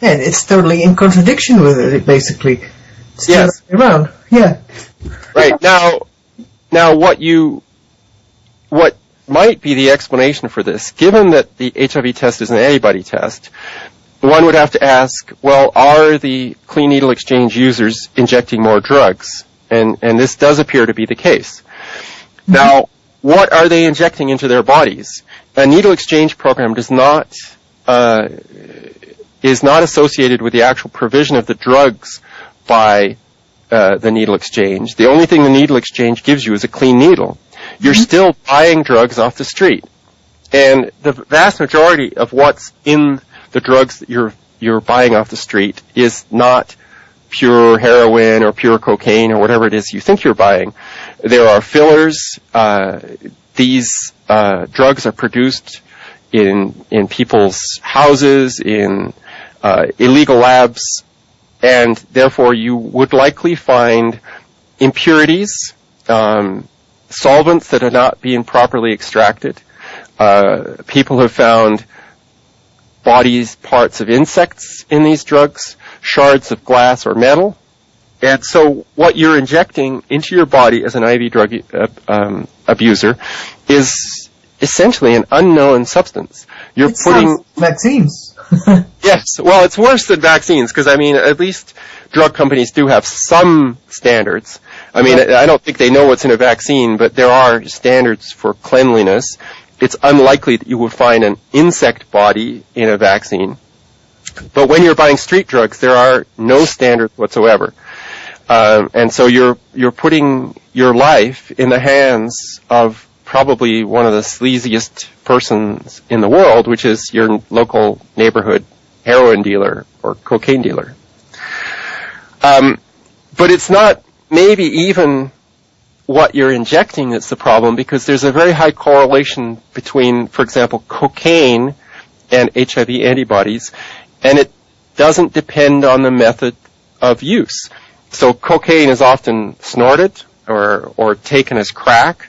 And it's totally in contradiction with it, basically. It's yes. Around. Yeah. Right. Now what might be the explanation for this, given that the HIV test is an antibody test, one would have to ask, well, are the clean needle exchange users injecting more drugs? And this does appear to be the case. Mm-hmm. Now, what are they injecting into their bodies? A needle exchange program is not associated with the actual provision of the drugs by the needle exchange. The only thing the needle exchange gives you is a clean needle. You're still buying drugs off the street. And the vast majority of what's in the drugs that you're buying off the street is not pure heroin or pure cocaine or whatever it is you think you're buying. There are fillers. These drugs are produced in people's houses, in illegal labs, and therefore you would likely find impurities, solvents that are not being properly extracted. People have found bodies, parts of insects in these drugs, shards of glass or metal. And so what you're injecting into your body as an IV drug abuser is essentially an unknown substance. You're putting vaccines. Yes, well, it's worse than vaccines because, I mean, at least drug companies do have some standards. I mean, I don't think they know what's in a vaccine, but there are standards for cleanliness. It's unlikely that you would find an insect body in a vaccine. But when you're buying street drugs, there are no standards whatsoever. And so you're putting your life in the hands of probably one of the sleaziest persons in the world, which is your local neighborhood heroin dealer or cocaine dealer. But it's not maybe even what you're injecting that's the problem, because there's a very high correlation between, for example, cocaine and HIV antibodies, and it doesn't depend on the method of use. So cocaine is often snorted or taken as crack,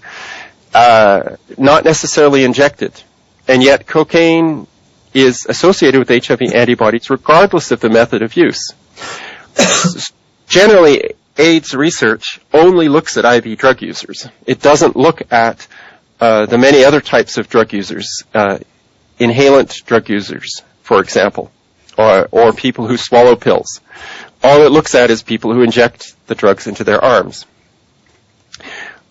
not necessarily injected. And yet cocaine is associated with HIV antibodies regardless of the method of use. generally, AIDS research only looks at IV drug users. It doesn't look at the many other types of drug users, inhalant drug users, for example, or people who swallow pills. All it looks at is people who inject the drugs into their arms.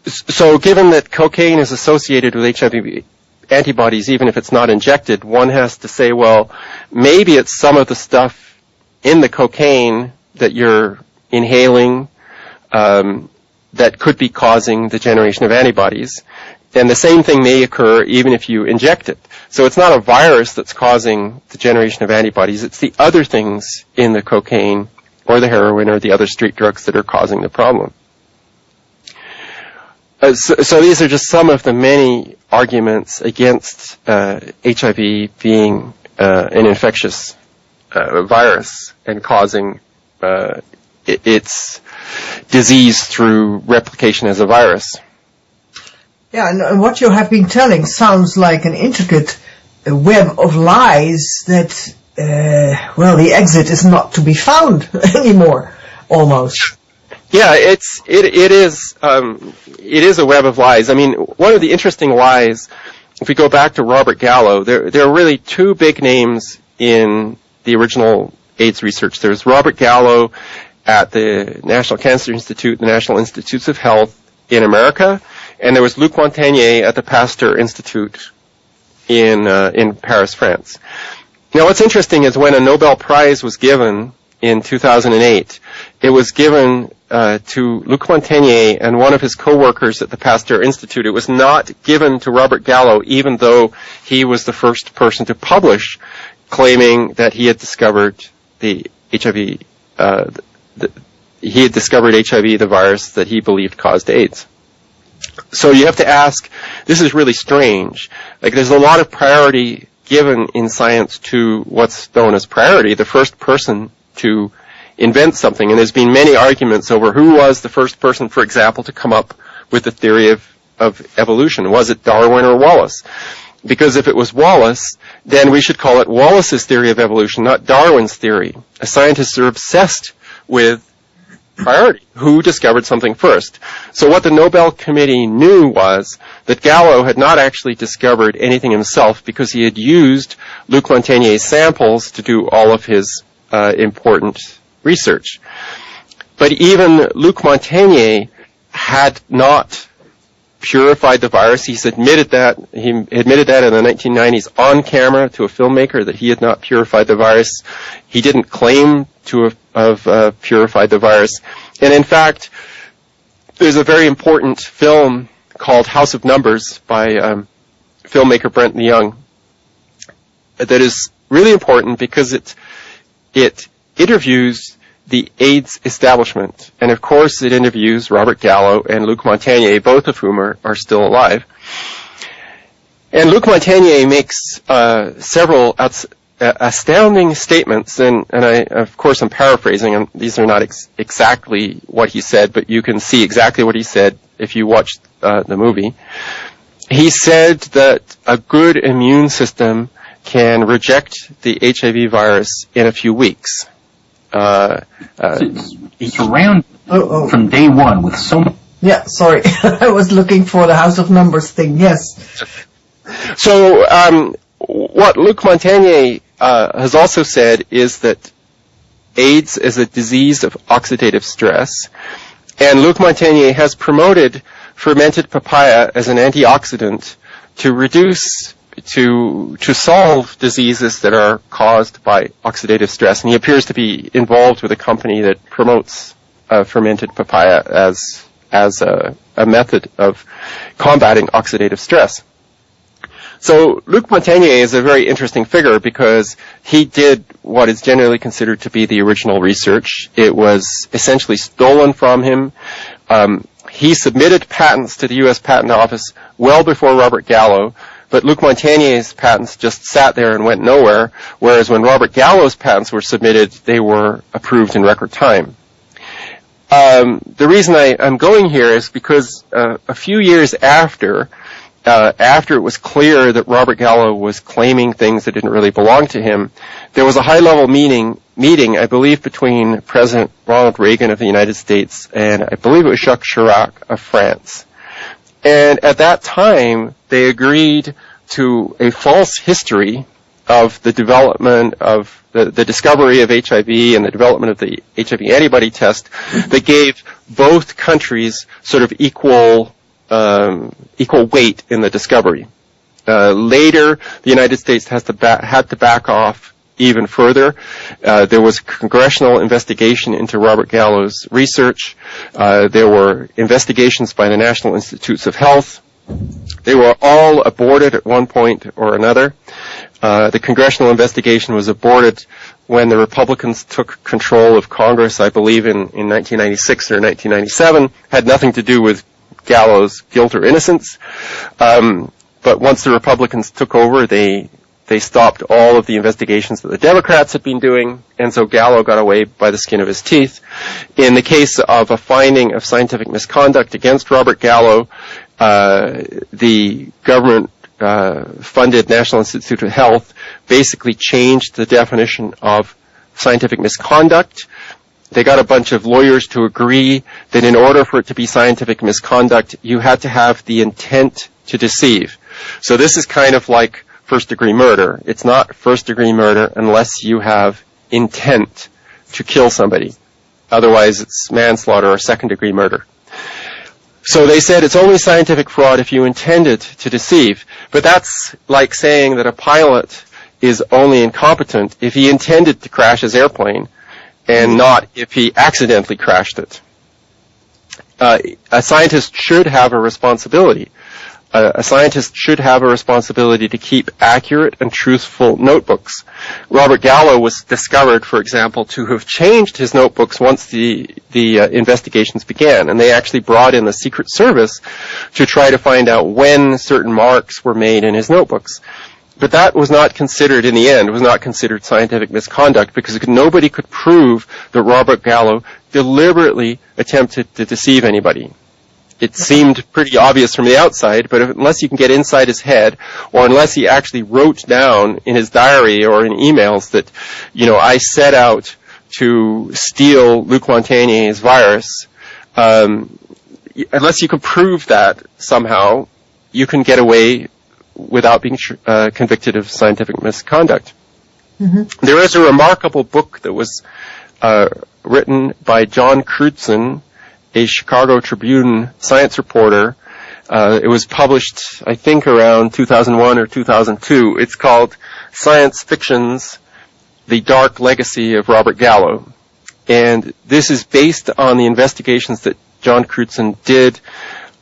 So given that cocaine is associated with HIV antibodies, even if it's not injected, one has to say, well, maybe it's some of the stuff in the cocaine that you're inhaling that could be causing the generation of antibodies. And the same thing may occur even if you inject it. So it's not a virus that's causing the generation of antibodies. It's the other things in the cocaine or the heroin or the other street drugs that are causing the problem. So these are just some of the many arguments against HIV being an infectious virus and causing its disease through replication as a virus. Yeah, and what you have been telling sounds like an intricate web of lies that, the exit is not to be found anymore, almost. Yeah, it is a web of lies. I mean, one of the interesting lies, if we go back to Robert Gallo, there are really two big names in the original AIDS research. There's Robert Gallo at the National Cancer Institute, the National Institutes of Health in America, and there was Luc Montagnier at the Pasteur Institute in Paris, France. Now, what's interesting is when a Nobel Prize was given in 2008, it was given to Luc Montagnier and one of his co-workers at the Pasteur Institute. It was not given to Robert Gallo, even though he was the first person to publish claiming that he had discovered the HIV, the virus that he believed caused AIDS. So you have to ask, this is really strange. Like, there's a lot of priority given in science to what's known as priority, the first person to invent something. And there's been many arguments over who was the first person, for example, to come up with the theory of evolution. Was it Darwin or Wallace? Because if it was Wallace, then we should call it Wallace's theory of evolution, not Darwin's theory. Scientists are obsessed with priority. Who discovered something first? So what the Nobel Committee knew was that Gallo had not actually discovered anything himself because he had used Luc Montagnier's samples to do all of his important research. But even Luc Montagnier had not purified the virus. He's admitted that. He admitted that in the 1990s on camera to a filmmaker that he had not purified the virus. He didn't claim to have purified the virus. And in fact, there's a very important film called House of Numbers by filmmaker Brent Young that is really important because it interviews the AIDS establishment. And of course, it interviews Robert Gallo and Luc Montagnier, both of whom are still alive. And Luc Montagnier makes several astounding statements, and I, of course, I'm paraphrasing, and these are not exactly what he said, but you can see exactly what he said if you watch the movie. He said that a good immune system can reject the HIV virus in a few weeks. It's around from day one with so much. Yeah, sorry. I was looking for the House of Numbers thing, yes. So what Luc Montagnier has also said is that AIDS is a disease of oxidative stress, and Luc Montagnier has promoted fermented papaya as an antioxidant to solve diseases that are caused by oxidative stress. And he appears to be involved with a company that promotes fermented papaya as a method of combating oxidative stress. So Luc Montagnier is a very interesting figure because he did what is generally considered to be the original research. It was essentially stolen from him. He submitted patents to the U.S. Patent Office well before Robert Gallo, but Luc Montagnier's patents just sat there and went nowhere, whereas when Robert Gallo's patents were submitted, they were approved in record time. The reason I'm going here is because a few years after it was clear that Robert Gallo was claiming things that didn't really belong to him, there was a high-level meeting meeting, I believe, between President Ronald Reagan of the United States and I believe it was Jacques Chirac of France. And at that time, they agreed to a false history of the development of the discovery of HIV and the development of the HIV antibody test that gave both countries sort of equal weight in the discovery. Later, the United States had to back off even further. There was a congressional investigation into Robert Gallo's research. There were investigations by the National Institutes of Health. They were all aborted at one point or another. The congressional investigation was aborted when the Republicans took control of Congress, I believe in 1996 or 1997. Had nothing to do with Gallo's guilt or innocence. But once the Republicans took over, they stopped all of the investigations that the Democrats had been doing, and so Gallo got away by the skin of his teeth. In the case of a finding of scientific misconduct against Robert Gallo, the government funded National Institute of Health basically changed the definition of scientific misconduct. They got a bunch of lawyers to agree that in order for it to be scientific misconduct, you had to have the intent to deceive. So this is kind of like first-degree murder. It's not first-degree murder unless you have intent to kill somebody. Otherwise, it's manslaughter or second-degree murder. So they said it's only scientific fraud if you intended to deceive. But that's like saying that a pilot is only incompetent if he intended to crash his airplane and not if he accidentally crashed it. A scientist should have a responsibility. A scientist should have a responsibility to keep accurate and truthful notebooks. Robert Gallo was discovered, for example, to have changed his notebooks once the investigations began, and they actually brought in the Secret Service to try to find out when certain marks were made in his notebooks. But that was not considered, in the end, was not considered scientific misconduct because nobody could prove that Robert Gallo deliberately attempted to deceive anybody. It seemed pretty obvious from the outside, but unless you can get inside his head, or unless he actually wrote down in his diary or in emails that, I set out to steal Luc Montagnier's virus, unless you can prove that somehow, you can get away without being convicted of scientific misconduct. Mm-hmm. There is a remarkable book that was written by John Crutzen, a Chicago Tribune science reporter. It was published, I think, around 2001 or 2002. It's called Science Fiction's The Dark Legacy of Robert Gallo. And this is based on the investigations that John Crutzen did,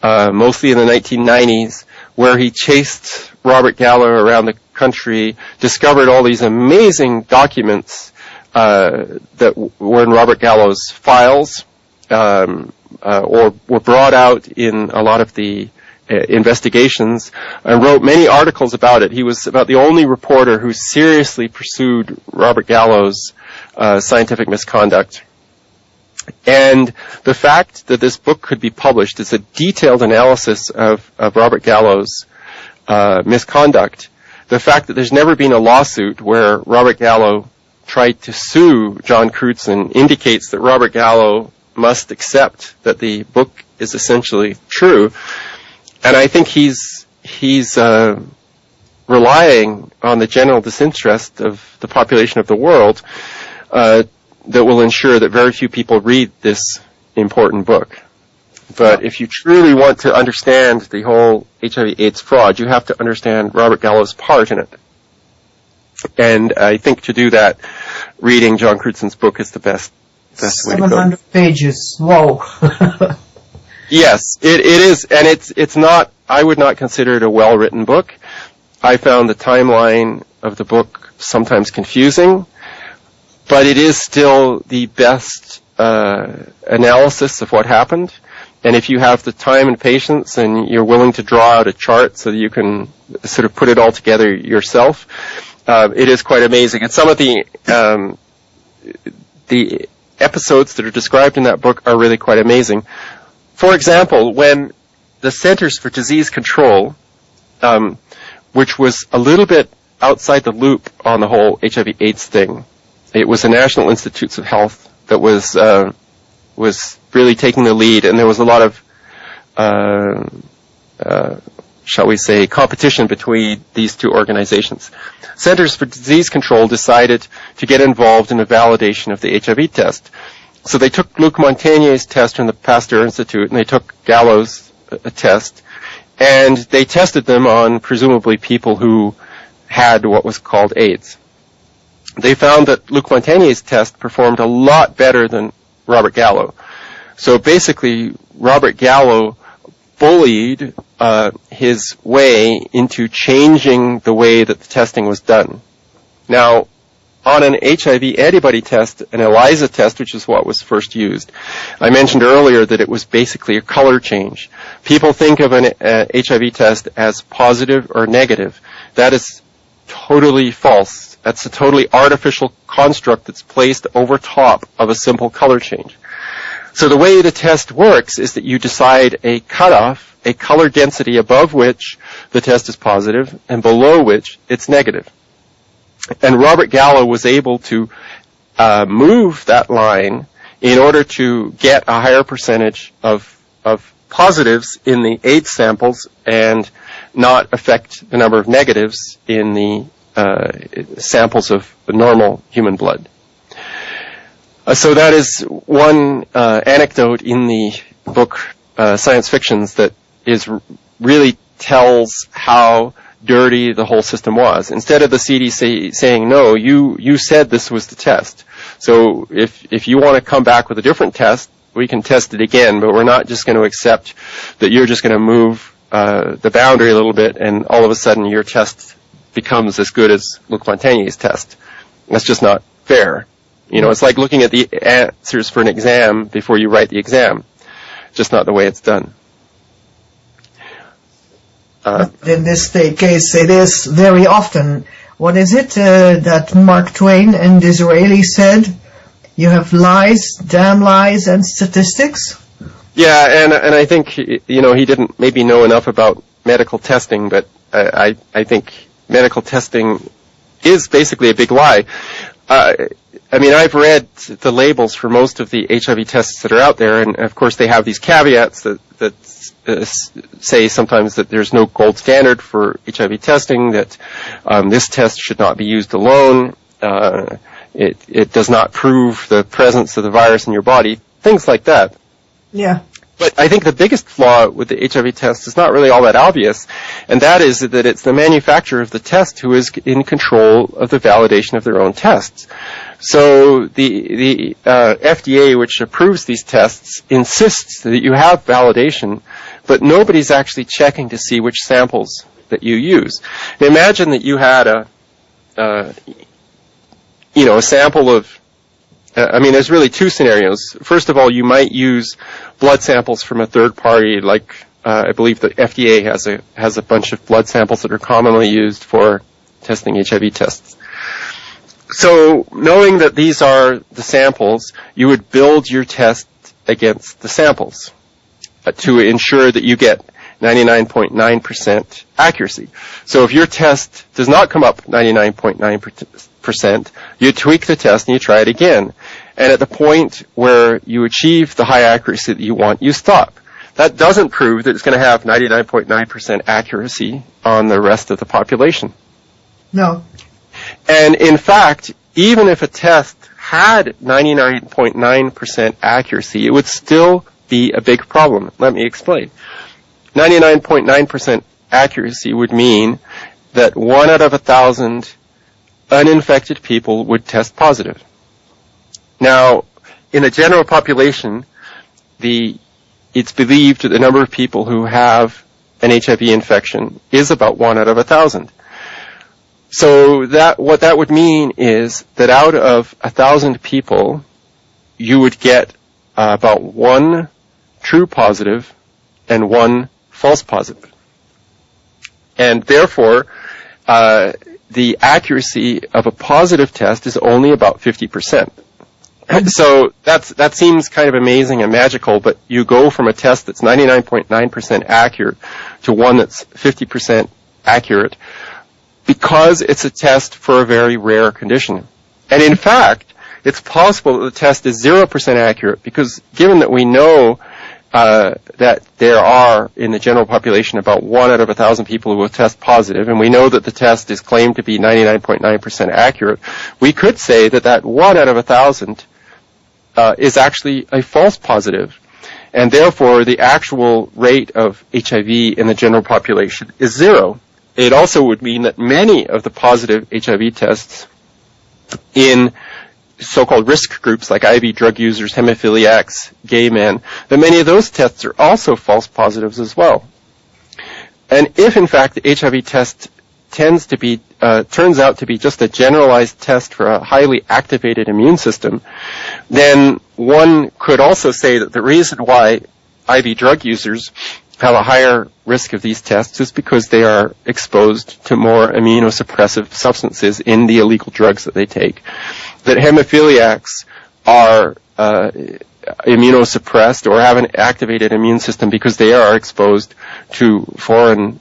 mostly in the 1990s, where he chased Robert Gallo around the country, discovered all these amazing documents that were in Robert Gallo's files, or were brought out in a lot of the investigations, and wrote many articles about it. He was about the only reporter who seriously pursued Robert Gallo's scientific misconduct. And the fact that this book could be published is a detailed analysis of Robert Gallo's misconduct. The fact that there's never been a lawsuit where Robert Gallo tried to sue John Crutzen indicates that Robert Gallo must accept that the book is essentially true. And I think he's relying on the general disinterest of the population of the world that will ensure that very few people read this important book. But if you truly want to understand the whole HIV AIDS fraud, you have to understand Robert Gallo's part in it. And I think to do that, reading John Crutzen's book is the best way to go. 700 pages. Whoa. Yes, it is, and it's not. I would not consider it a well-written book. I found the timeline of the book sometimes confusing, but it is still the best analysis of what happened. And if you have the time and patience and you're willing to draw out a chart so that you can sort of put it all together yourself, it is quite amazing. And some of the episodes that are described in that book are really quite amazing. For example, when the Centers for Disease Control, which was a little bit outside the loop on the whole HIV/AIDS thing, it was the National Institutes of Health that was really taking the lead, and there was a lot of, shall we say, competition between these two organizations. Centers for Disease Control decided to get involved in the validation of the HIV test. So they took Luc Montagnier's test from the Pasteur Institute, and they took Gallo's test, and they tested them on presumably people who had what was called AIDS. They found that Luc Montagnier's test performed a lot better than Robert Gallo. So basically, Robert Gallo bullied his way into changing the way that the testing was done. Now, on an HIV antibody test, an ELISA test, which is what was first used, I mentioned earlier that it was basically a color change. People think of an HIV test as positive or negative. That is totally false. That's a totally artificial construct that's placed over top of a simple color change. So the way the test works is that you decide a cutoff, a color density above which the test is positive and below which it's negative. And Robert Gallo was able to move that line in order to get a higher percentage of positives in the AIDS samples and not affect the number of negatives in the samples of normal human blood. So that is one anecdote in the book Science Fictions that is really tells how dirty the whole system was. Instead of the CDC saying, no, you said this was the test. So if you want to come back with a different test, we can test it again, but we're not just going to accept that you're just going to move the boundary a little bit and all of a sudden your test becomes as good as Luc Montagnier's test. That's just not fair. You know, it's like looking at the answers for an exam before you write the exam. Just not the way it's done. In this case, it is very often. What is it that Mark Twain and Désirée said? You have lies, damn lies, and statistics? Yeah, and I think, you know, he didn't maybe know enough about medical testing, but I think medical testing is basically a big lie. I mean, I've read the labels for most of the HIV tests that are out there, and of course they have these caveats that say sometimes that there's no gold standard for HIV testing, that this test should not be used alone, it does not prove the presence of the virus in your body, things like that. Yeah. But I think the biggest flaw with the HIV test is not really all that obvious, and that is that it's the manufacturer of the test who is in control of the validation of their own tests. So the FDA, which approves these tests, insists that you have validation, but nobody's actually checking to see which samples that you use. Now imagine that you had a sample of, there's really two scenarios. First of all, you might use blood samples from a third party, like I believe the FDA has a bunch of blood samples that are commonly used for testing HIV tests. So knowing that these are the samples, you would build your test against the samples to ensure that you get 99.9% accuracy. So if your test does not come up 99.9%, you tweak the test and you try it again. And at the point where you achieve the high accuracy that you want, you stop. That doesn't prove that it's going to have 99.9% accuracy on the rest of the population. No. And in fact, even if a test had 99.9% accuracy, it would still be a big problem. Let me explain. 99.9% accuracy would mean that 1 out of 1,000 uninfected people would test positive. Now, in the general population, it's believed that the number of people who have an HIV infection is about 1 out of 1,000. So what that would mean is that out of 1,000 people, you would get about 1 true positive and 1 false positive. And therefore, the accuracy of a positive test is only about 50%. So that seems kind of amazing and magical, but you go from a test that's 99.9% accurate to one that's 50% accurate because it's a test for a very rare condition. And in fact, it's possible that the test is 0% accurate because given that we know that there are, in the general population, about 1 out of 1,000 people who will test positive, and we know that the test is claimed to be 99.9% accurate, we could say that that 1 out of 1,000 is actually a false positive. And therefore, the actual rate of HIV in the general population is 0. It also would mean that many of the positive HIV tests in so-called risk groups like IV drug users, hemophiliacs, gay men, that many of those tests are also false positives as well. And if, in fact, the HIV test turns out to be just a generalized test for a highly activated immune system, then one could also say that the reason why IV drug users have a higher risk of these tests is because they are exposed to more immunosuppressive substances in the illegal drugs that they take. That hemophiliacs are immunosuppressed or have an activated immune system because they are exposed to foreign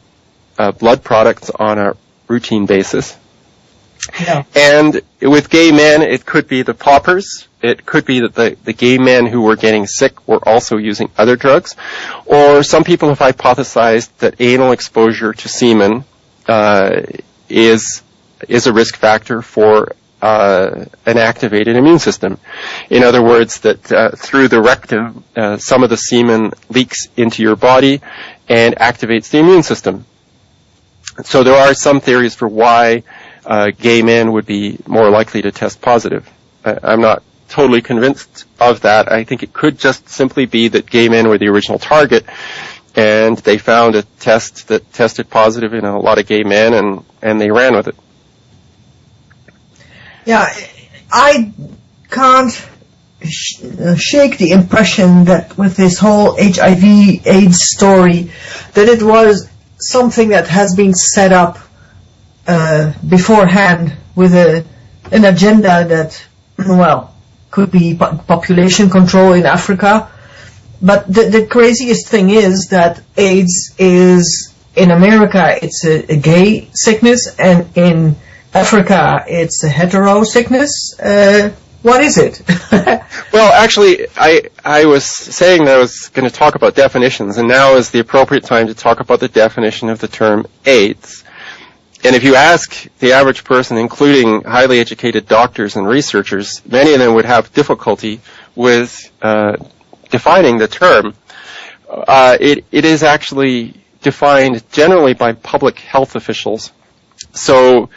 blood products on a routine basis. Yeah. And with gay men, it could be the poppers. It could be that the gay men who were getting sick were also using other drugs. Or some people have hypothesized that anal exposure to semen is a risk factor for an activated immune system. In other words, that through the rectum, some of the semen leaks into your body and activates the immune system. So there are some theories for why gay men would be more likely to test positive. I'm not totally convinced of that. I think it could just simply be that gay men were the original target, and they found a test that tested positive in a lot of gay men, and they ran with it. Yeah, I can't shake the impression that with this whole HIV AIDS story, that it was something that has been set up beforehand with an agenda that, well, could be population control in Africa. But the craziest thing is that AIDS is, in America, it's a gay sickness, and in Africa, it's a hetero sickness. What is it? Well, actually, I was saying that I was going to talk about definitions, and now is the appropriate time to talk about the definition of the term AIDS. And if you ask the average person, including highly educated doctors and researchers, many of them would have difficulty with defining the term. It is actually defined generally by public health officials. So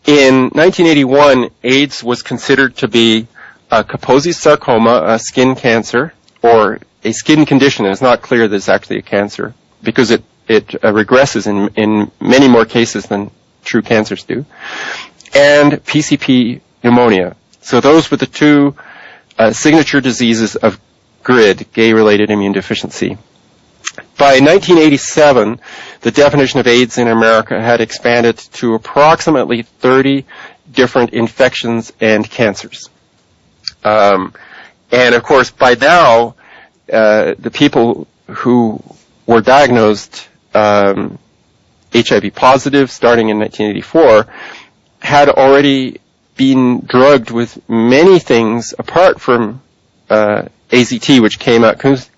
in 1981, AIDS was considered to be a Kaposi's sarcoma, a skin cancer, or a skin condition. And it's not clear that it's actually a cancer because it regresses in many more cases than true cancers do, and PCP pneumonia. So those were the two signature diseases of GRID, gay-related immune deficiency. By 1987, the definition of AIDS in America had expanded to approximately 30 different infections and cancers. And of course, by now, the people who were diagnosed HIV positive starting in 1984 had already been drugged with many things apart from AZT, which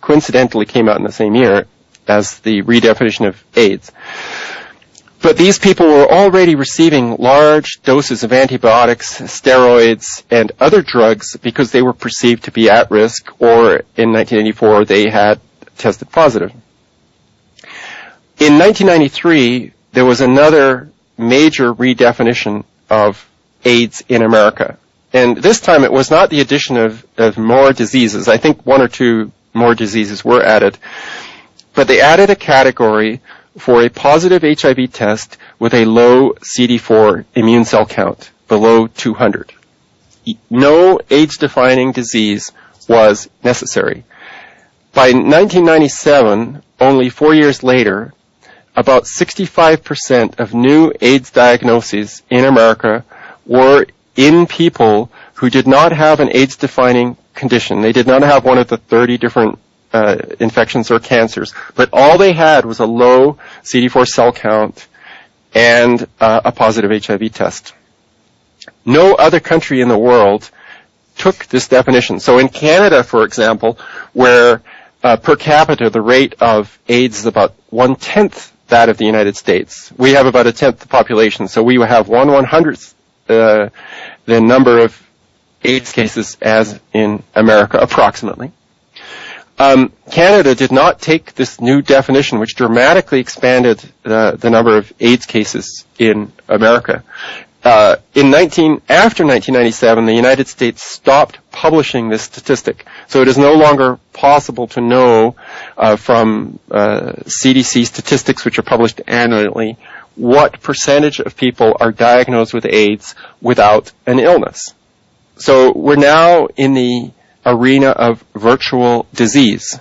coincidentally came out in the same year as the redefinition of AIDS. But these people were already receiving large doses of antibiotics, steroids, and other drugs because they were perceived to be at risk, or in 1984 they had tested positive. In 1993, there was another major redefinition of AIDS in America. And this time it was not the addition of more diseases. I think 1 or 2 more diseases were added. But they added a category for a positive HIV test with a low CD4 immune cell count, below 200. No AIDS-defining disease was necessary. By 1997, only 4 years later, about 65% of new AIDS diagnoses in America were in people who did not have an AIDS-defining condition. They did not have one of the 30 different infections or cancers, but all they had was a low CD4 cell count and a positive HIV test. No other country in the world took this definition. So in Canada, for example, where per capita the rate of AIDS is about 1/10 that of the United States, we have about 1/10 the population. So we have 1/100th the number of AIDS cases as in America, approximately. Canada did not take this new definition, which dramatically expanded the number of AIDS cases in America. After 1997, the United States stopped publishing this statistic. So it is no longer possible to know from CDC statistics, which are published annually, what percentage of people are diagnosed with AIDS without an illness. So we're now in the arena of virtual disease.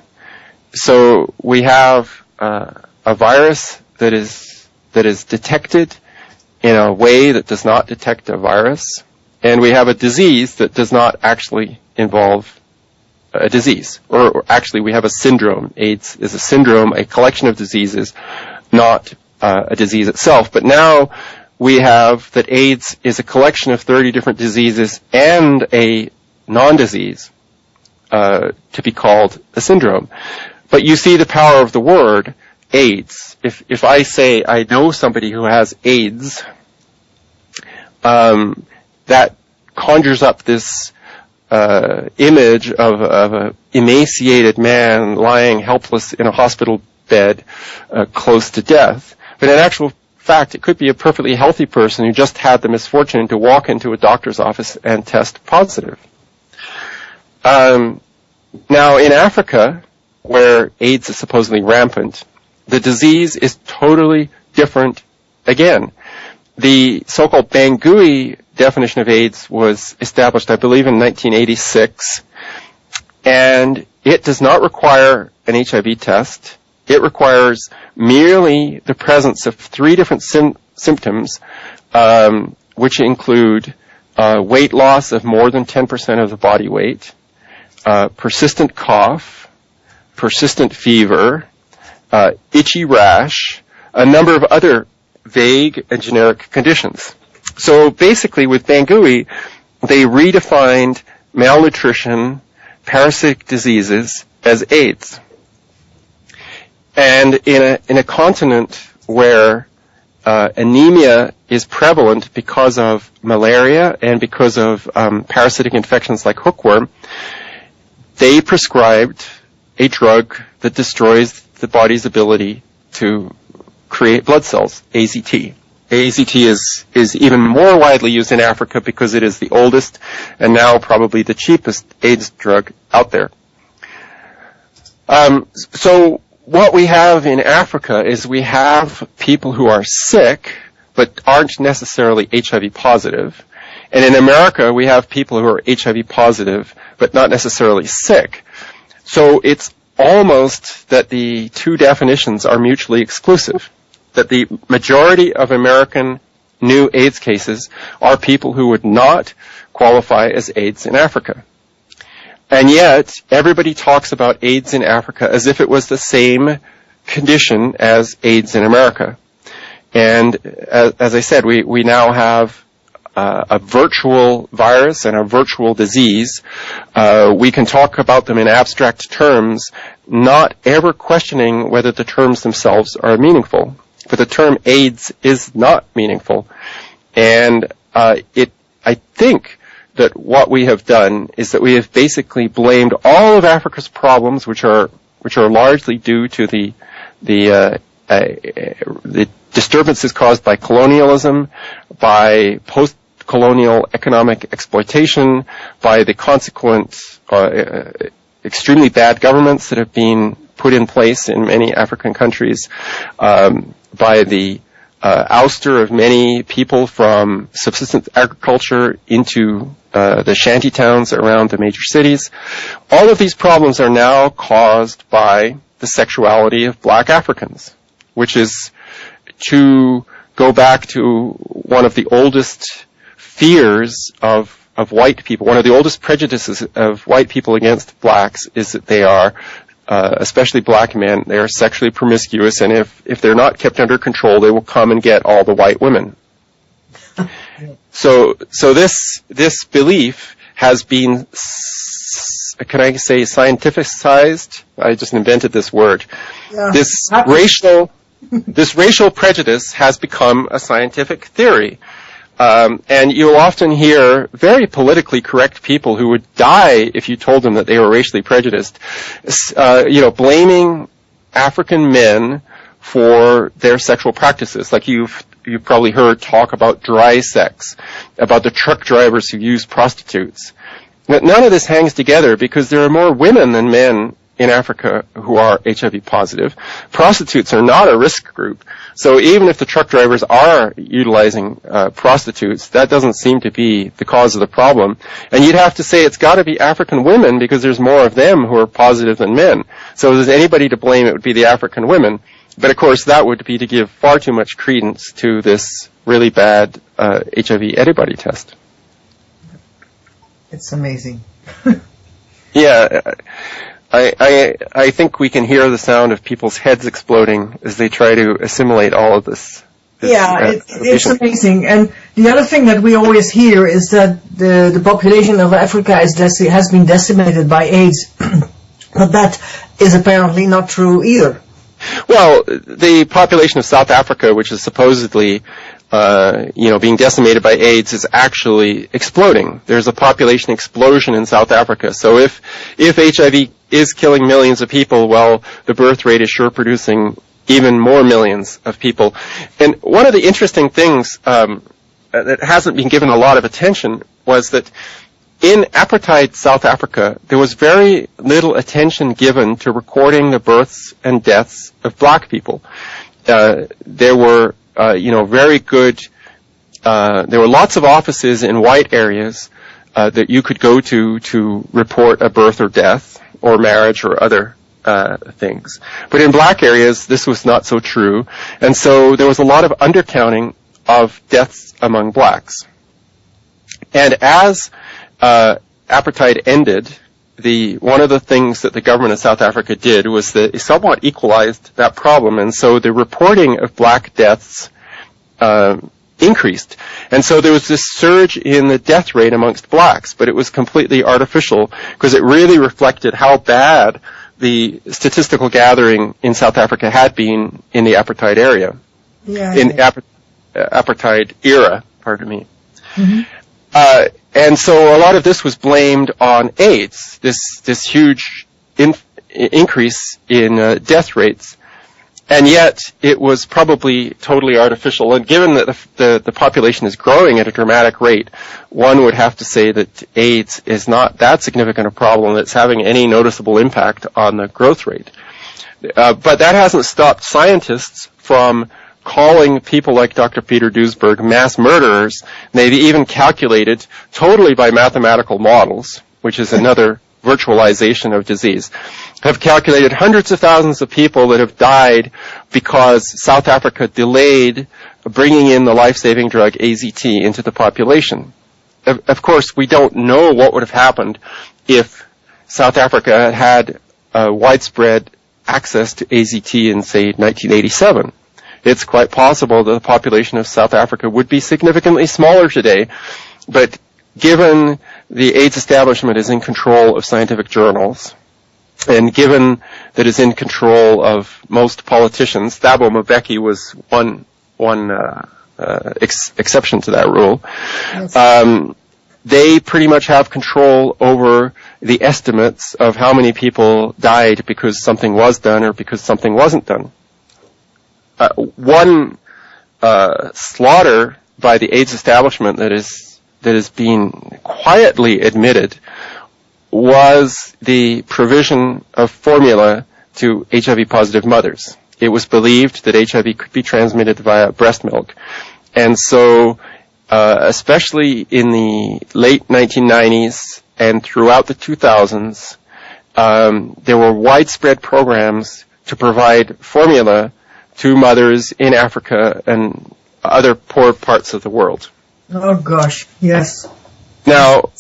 So we have a virus that is detected in a way that does not detect a virus, and we have a disease that does not actually involve a disease. Or actually, we have a syndrome. AIDS is a syndrome, a collection of diseases, not a disease itself. But now we have that AIDS is a collection of 30 different diseases and a non-disease to be called a syndrome. But you see the power of the word AIDS. If I say I know somebody who has AIDS, that conjures up this image of an emaciated man lying helpless in a hospital bed close to death. But in actual fact, it could be a perfectly healthy person who just had the misfortune to walk into a doctor's office and test positive. Now, in Africa, where AIDS is supposedly rampant, the disease is totally different again. The so-called Bangui definition of AIDS was established, I believe, in 1986, and it does not require an HIV test. It requires merely the presence of 3 different symptoms, which include weight loss of more than 10% of the body weight, persistent cough, persistent fever, itchy rash, a number of other vague and generic conditions. So basically with Bangui, they redefined malnutrition, parasitic diseases as AIDS. And in a continent where anemia is prevalent because of malaria and because of parasitic infections like hookworm, they prescribed a drug that destroys the body's ability to create blood cells, AZT. AZT is even more widely used in Africa because it is the oldest and now probably the cheapest AIDS drug out there. So what we have in Africa is we have people who are sick but aren't necessarily HIV positive. And in America, we have people who are HIV positive but not necessarily sick. So it's almost that the two definitions are mutually exclusive, that the majority of American new AIDS cases are people who would not qualify as AIDS in Africa. And yet, everybody talks about AIDS in Africa as if it was the same condition as AIDS in America. And as I said, we now have a virtual virus and a virtual disease. We can talk about them in abstract terms, not ever questioning whether the terms themselves are meaningful. But the term AIDS is not meaningful. And I think that what we have done is that we have basically blamed all of Africa's problems, which are largely due to the disturbances caused by colonialism, by post-colonial economic exploitation, by the consequent extremely bad governments that have been put in place in many African countries, by the ouster of many people from subsistence agriculture into the shanty towns around the major cities. All of these problems are now caused by the sexuality of black Africans, which is, to go back to one of the oldest fears of white people, one of the oldest prejudices of white people against blacks is that they are, especially black men, they are sexually promiscuous, and if they're not kept under control, they will come and get all the white women. So this belief has been, can I say, scientificized? I just invented this word. Yeah. This racial prejudice has become a scientific theory. And you'll often hear very politically correct people who would die if you told them that they were racially prejudiced, blaming African men for their sexual practices. Like you've probably heard talk about dry sex, about the truck drivers who use prostitutes. But none of this hangs together because there are more women than men in Africa who are HIV positive. Prostitutes are not a risk group. So even if the truck drivers are utilizing prostitutes, that doesn't seem to be the cause of the problem. And you'd have to say it's got to be African women because there's more of them who are positive than men. So if there's anybody to blame, it would be the African women. But of course, that would be to give far too much credence to this really bad HIV antibody test. It's amazing. Yeah. I think we can hear the sound of people's heads exploding as they try to assimilate all of this. It's amazing. And the other thing that we always hear is that the population of Africa has been decimated by AIDS. But that is apparently not true either. Well, the population of South Africa, which is supposedly being decimated by AIDS, is actually exploding. There's a population explosion in South Africa. So if HIV is killing millions of people, well, the birth rate is sure producing even more millions of people. And one of the interesting things that hasn't been given a lot of attention was that in apartheid South Africa, there was very little attention given to recording the births and deaths of black people. There were very good, there were lots of offices in white areas that you could go to report a birth or death or marriage or other things. But in black areas, this was not so true. And so there was a lot of undercounting of deaths among blacks. And as apartheid ended, one of the things that the government of South Africa did was that it somewhat equalized that problem, and so the reporting of black deaths increased. And so there was this surge in the death rate amongst blacks, but it was completely artificial because it really reflected how bad the statistical gathering in South Africa had been in the apartheid area. Apartheid era, pardon me. Mm-hmm. And so a lot of this was blamed on AIDS, this huge increase in death rates. And yet it was probably totally artificial. And given that the population is growing at a dramatic rate, one would have to say that AIDS is not that significant a problem that's having any noticeable impact on the growth rate. But that hasn't stopped scientists from calling people like Dr. Peter Duesberg mass murderers. They've even calculated, totally by mathematical models, which is another virtualization of disease, have calculated hundreds of thousands of people that have died because South Africa delayed bringing in the life-saving drug AZT into the population. Of course, we don't know what would have happened if South Africa had widespread access to AZT in, say, 1987. It's quite possible that the population of South Africa would be significantly smaller today, but given the AIDS establishment is in control of scientific journals, and given that it's in control of most politicians, Thabo Mbeki was one exception to that rule. Yes. They pretty much have control over the estimates of how many people died because something was done or because something wasn't done. One slaughter by the AIDS establishment that is being quietly admitted was the provision of formula to HIV-positive mothers. It was believed that HIV could be transmitted via breast milk. And so, especially in the late 1990s and throughout the 2000s, there were widespread programs to provide formula to mothers in Africa and other poor parts of the world. Oh gosh, yes. Now,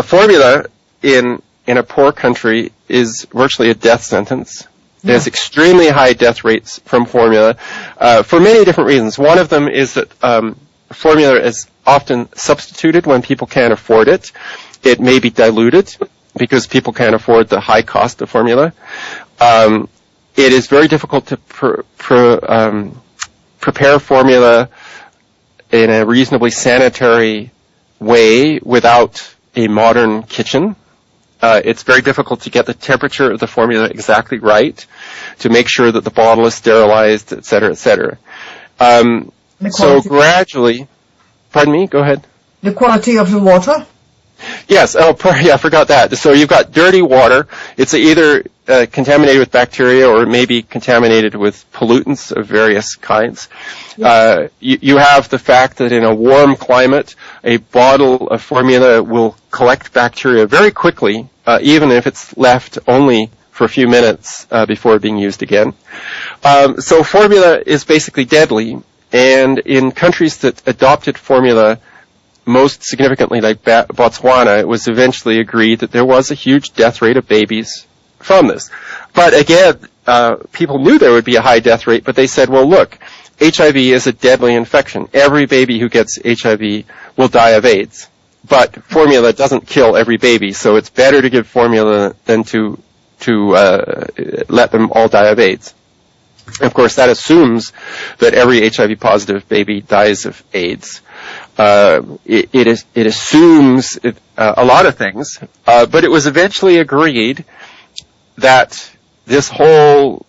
formula in a poor country is virtually a death sentence. There's extremely high death rates from formula for many different reasons. One of them is that formula is often substituted when people can't afford it. It may be diluted because people can't afford the high cost of formula. It is very difficult to prepare formula in a reasonably sanitary way without a modern kitchen. It's very difficult to get the temperature of the formula exactly right, to make sure that the bottle is sterilized, et cetera, et cetera. So gradually, pardon me, go ahead. The quality of the water? Yes, I forgot that. So you've got dirty water. It's either contaminated with bacteria or it may be contaminated with pollutants of various kinds. Yes. You have the fact that in a warm climate, a bottle of formula will collect bacteria very quickly, even if it's left only for a few minutes before being used again. So formula is basically deadly, and in countries that adopted formula most significantly, like Botswana, it was eventually agreed that there was a huge death rate of babies from this. But again, people knew there would be a high death rate, but they said, well, look, HIV is a deadly infection. Every baby who gets HIV will die of AIDS. But formula doesn't kill every baby, so it's better to give formula than to let them all die of AIDS. Of course, that assumes that every HIV-positive baby dies of AIDS. It assumes a lot of things, but it was eventually agreed that this whole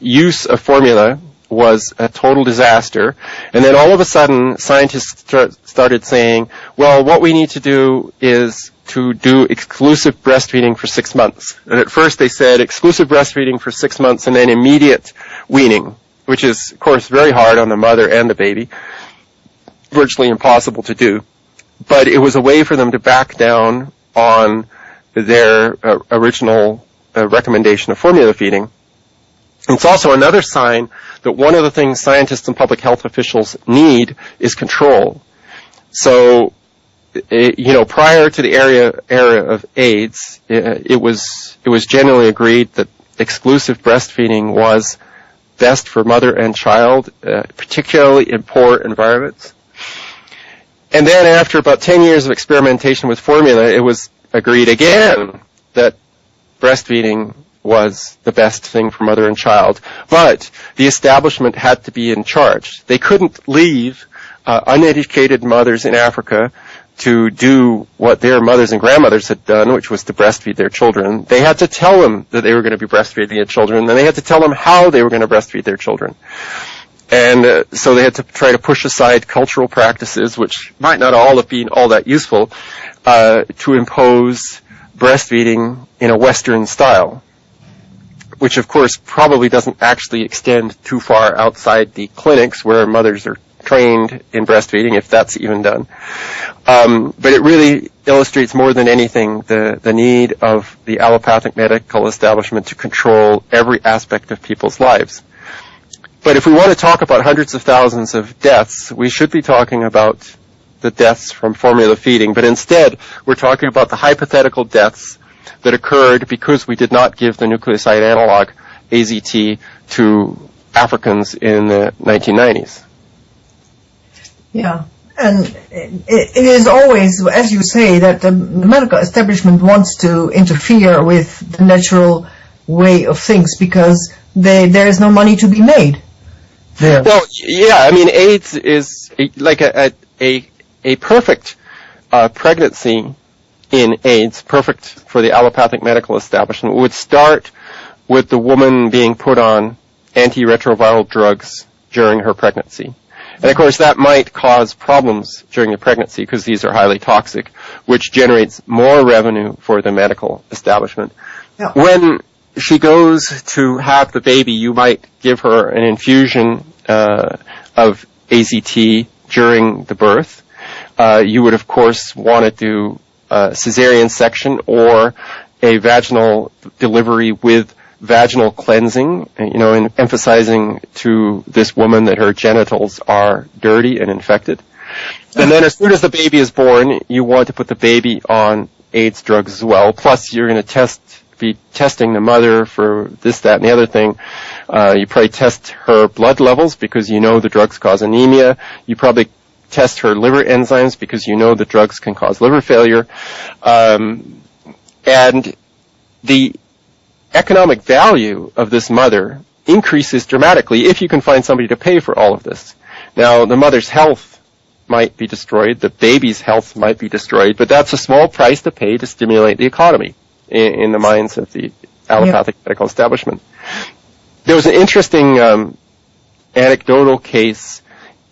use of formula was a total disaster. And then all of a sudden, scientists started saying, well, what we need to do is to do exclusive breastfeeding for 6 months. And at first they said exclusive breastfeeding for 6 months and then immediate weaning, which is, of course, very hard on the mother and the baby, virtually impossible to do. But it was a way for them to back down on their original recommendation of formula feeding. It's also another sign that one of the things scientists and public health officials need is control. So, prior to the era of AIDS, it was generally agreed that exclusive breastfeeding was best for mother and child, particularly in poor environments. And then after about 10 years of experimentation with formula, it was agreed again that breastfeeding was the best thing for mother and child. But the establishment had to be in charge. They couldn't leave uneducated mothers in Africa to do what their mothers and grandmothers had done, which was to breastfeed their children. They had to tell them that they were going to be breastfeeding their children, and they had to tell them how they were going to breastfeed their children. And so they had to try to push aside cultural practices, which might not all have been all that useful, to impose breastfeeding in a Western style, which of course probably doesn't actually extend too far outside the clinics where mothers are trained in breastfeeding, if that's even done. But it really illustrates more than anything the need of the allopathic medical establishment to control every aspect of people's lives. But if we want to talk about hundreds of thousands of deaths, we should be talking about the deaths from formula feeding. But instead, we're talking about the hypothetical deaths that occurred because we did not give the nucleoside analog AZT to Africans in the 1990s. Yeah, and it is always, as you say, that the medical establishment wants to interfere with the natural way of things because there is no money to be made there. Well, yeah, I mean, AIDS is like a perfect pregnancy in AIDS, perfect for the allopathic medical establishment, would start with the woman being put on antiretroviral drugs during her pregnancy. And of course that might cause problems during the pregnancy because these are highly toxic, which generates more revenue for the medical establishment. Yeah. When she goes to have the baby, you might give her an infusion of AZT during the birth. You would of course want to do cesarean section or a vaginal delivery with vaginal cleansing, and emphasizing to this woman that her genitals are dirty and infected. And then as soon as the baby is born, you want to put the baby on AIDS drugs as well. Plus, you're going to be testing the mother for this, that, and the other thing You probably test her blood levels because you know the drugs cause anemia. You probably test her liver enzymes because you know the drugs can cause liver failure. And the economic value of this mother increases dramatically if you can find somebody to pay for all of this. Now, the mother's health might be destroyed, the baby's health might be destroyed, but that's a small price to pay to stimulate the economy in the minds of the allopathic medical establishment. There was an interesting anecdotal case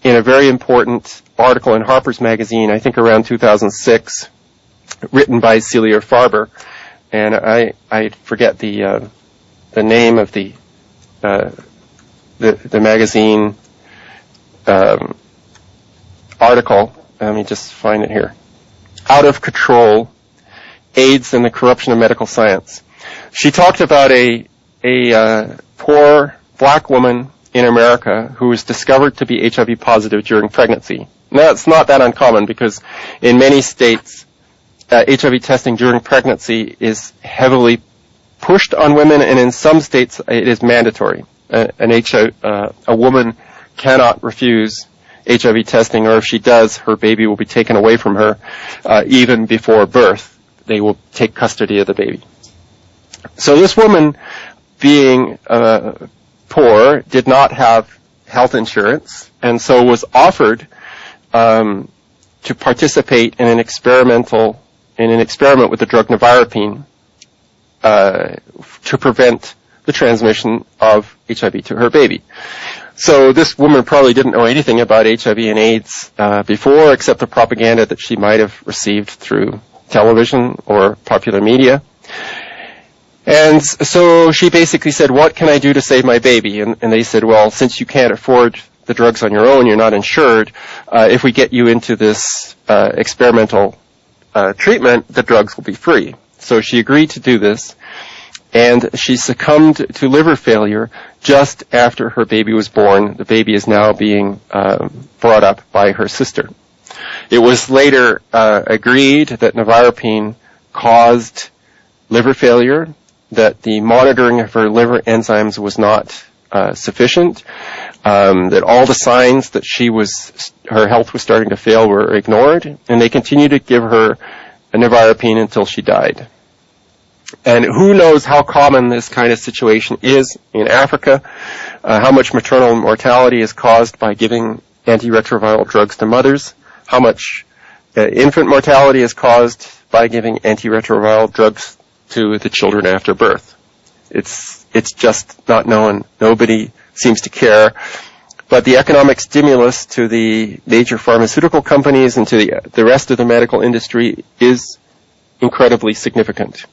in a very important article in Harper's Magazine, I think around 2006, written by Celia Farber, and I forget the name of the magazine article. Let me just find it here. Out of Control, AIDS and the Corruption of Medical Science. She talked about a poor black woman in America who was discovered to be HIV positive during pregnancy. Now, it's not that uncommon because in many states, HIV testing during pregnancy is heavily pushed on women, and in some states it is mandatory. A woman cannot refuse HIV testing, or if she does, her baby will be taken away from her even before birth. They will take custody of the baby. So this woman, being poor, did not have health insurance, and so was offered to participate in an experiment with the drug nevirapine to prevent the transmission of HIV to her baby. So this woman probably didn't know anything about HIV and AIDS before, except the propaganda that she might have received through television or popular media. And so she basically said, what can I do to save my baby? And they said, well, since you can't afford the drugs on your own, you're not insured, if we get you into this experimental treatment, the drugs will be free. So she agreed to do this, and she succumbed to liver failure just after her baby was born. The baby is now being brought up by her sister. It was later agreed that nevirapine caused liver failure, that the monitoring of her liver enzymes was not sufficient, that all the signs that her health was starting to fail were ignored, and they continued to give her a nevirapine until she died. And who knows how common this kind of situation is in Africa, how much maternal mortality is caused by giving antiretroviral drugs to mothers, how much infant mortality is caused by giving antiretroviral drugs to the children after birth. It's just not known. Nobody seems to care. But the economic stimulus to the major pharmaceutical companies and to the rest of the medical industry is incredibly significant.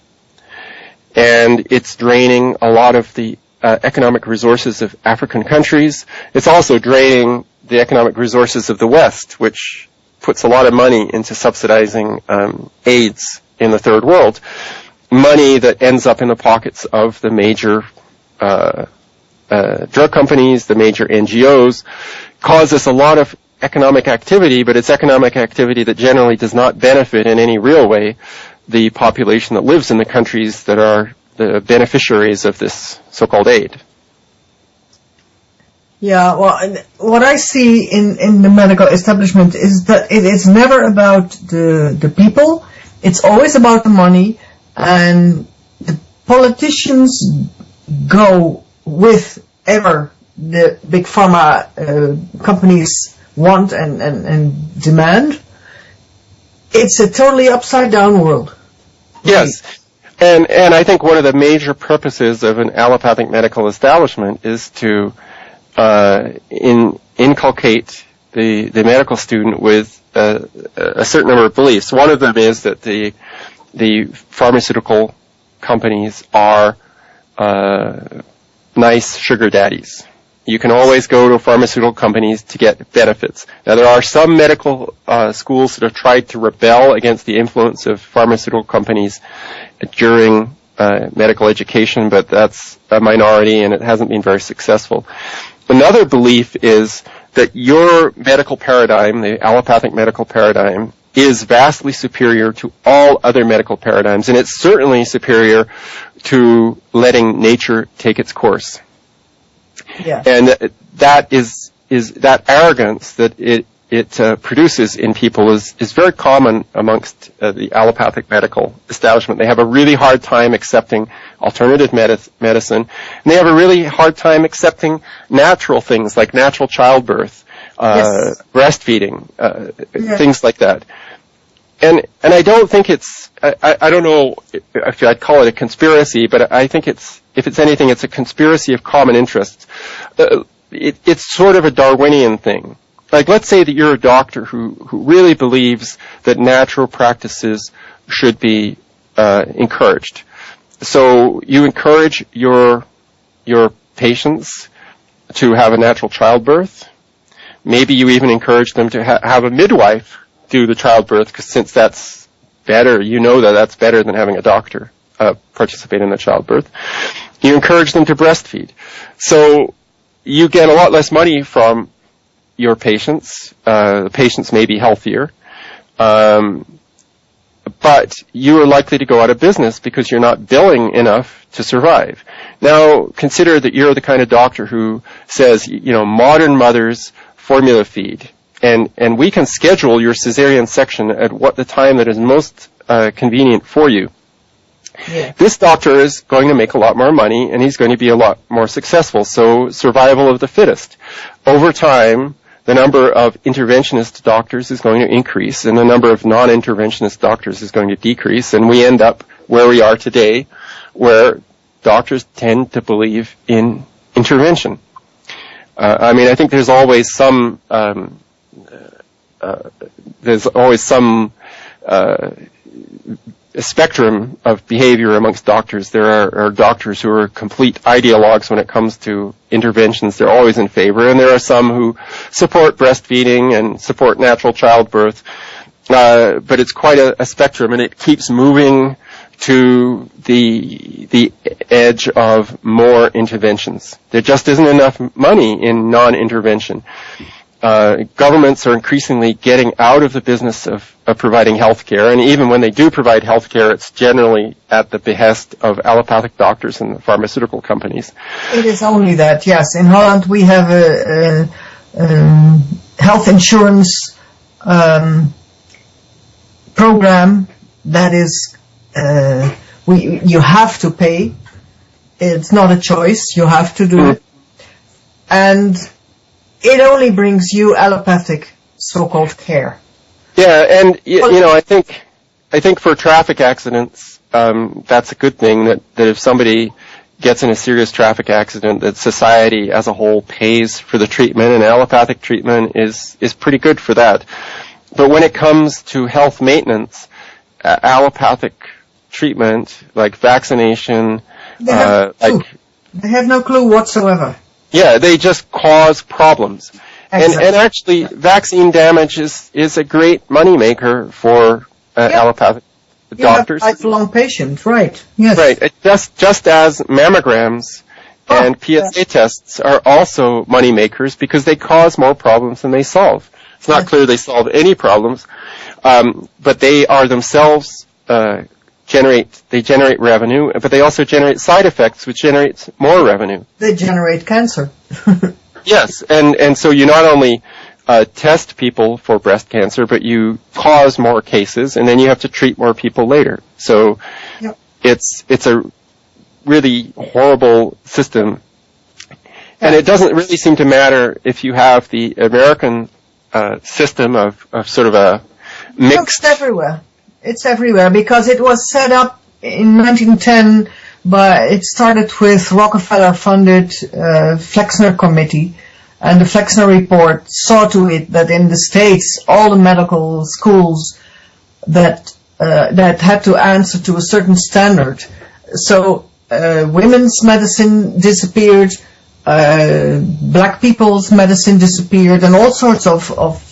And it's draining a lot of the economic resources of African countries. It's also draining the economic resources of the West, which puts a lot of money into subsidizing AIDS in the third world. Money that ends up in the pockets of the major drug companies, the major NGOs, causes a lot of economic activity, but it's economic activity that generally does not benefit in any real way the population that lives in the countries that are the beneficiaries of this so-called aid. Yeah, well, what I see in the medical establishment is that it is never about the people. It's always about the money, and the politicians go with ever the big pharma companies want and demand. It's a totally upside down world. Yes. And I think one of the major purposes of an allopathic medical establishment is to inculcate the medical student with a certain number of beliefs. One of them is that the pharmaceutical companies are nice sugar daddies. You can always go to pharmaceutical companies to get benefits. Now, there are some medical schools that have tried to rebel against the influence of pharmaceutical companies during medical education, but that's a minority and it hasn't been very successful. Another belief is that your medical paradigm, the allopathic medical paradigm, is vastly superior to all other medical paradigms, and it's certainly superior to letting nature take its course. Yeah. And that is that arrogance that it produces in people is very common amongst the allopathic medical establishment. They have a really hard time accepting alternative medicine, and they have a really hard time accepting natural things like natural childbirth, breastfeeding, things like that. And I don't think it's, I don't know if I'd call it a conspiracy, but I think if it's anything, it's a conspiracy of common interests. It's sort of a Darwinian thing. Like, let's say that you're a doctor who really believes that natural practices should be encouraged. So you encourage your patients to have a natural childbirth. Maybe you even encourage them to have a midwife do the childbirth, because since that's better, you know that's better than having a doctor participate in the childbirth. You encourage them to breastfeed. So you get a lot less money from your patients. The patients may be healthier. But you are likely to go out of business because you're not billing enough to survive. Now, consider that you're the kind of doctor who says, modern mothers formula feed, and we can schedule your cesarean section at the time that is most convenient for you. Yeah. This doctor is going to make a lot more money, and he's going to be a lot more successful. So survival of the fittest. Over time, the number of interventionist doctors is going to increase, and the number of non-interventionist doctors is going to decrease, and we end up where we are today, where doctors tend to believe in intervention. I think there's always some spectrum of behavior amongst doctors. There are doctors who are complete ideologues when it comes to interventions. They're always in favor. And there are some who support breastfeeding and support natural childbirth. But it's quite a spectrum, and it keeps moving to the edge of more interventions. There just isn't enough money in non-intervention. Governments are increasingly getting out of the business of providing health care, and even when they do provide health care, it's generally at the behest of allopathic doctors and the pharmaceutical companies. It is only that, yes. In Holland we have a health insurance program that is, you have to pay. It's not a choice. You have to do it. And it only brings you allopathic so-called care. Yeah, and I think for traffic accidents, that's a good thing that if somebody gets in a serious traffic accident, that society as a whole pays for the treatment, and allopathic treatment is pretty good for that. But when it comes to health maintenance, allopathic treatment like vaccination, they have no clue whatsoever. Yeah, they just cause problems. Exactly. And actually, vaccine damage is a great moneymaker for allopathic doctors. Lifelong patient, right? Yes. Right. Just as mammograms and PSA tests are also moneymakers because they cause more problems than they solve. It's not clear they solve any problems, but they are themselves generate revenue, but they also generate side effects, which generates more revenue. They generate cancer. Yes, and so you not only test people for breast cancer, but you cause more cases, and then you have to treat more people later. So it's a really horrible system, and it doesn't really seem to matter if you have the American system of sort of a mixed. It's everywhere because it was set up in 1910 it started with Rockefeller-funded Flexner Committee, and the Flexner Report saw to it that in the States all the medical schools that had to answer to a certain standard. So women's medicine disappeared, black people's medicine disappeared, and all sorts of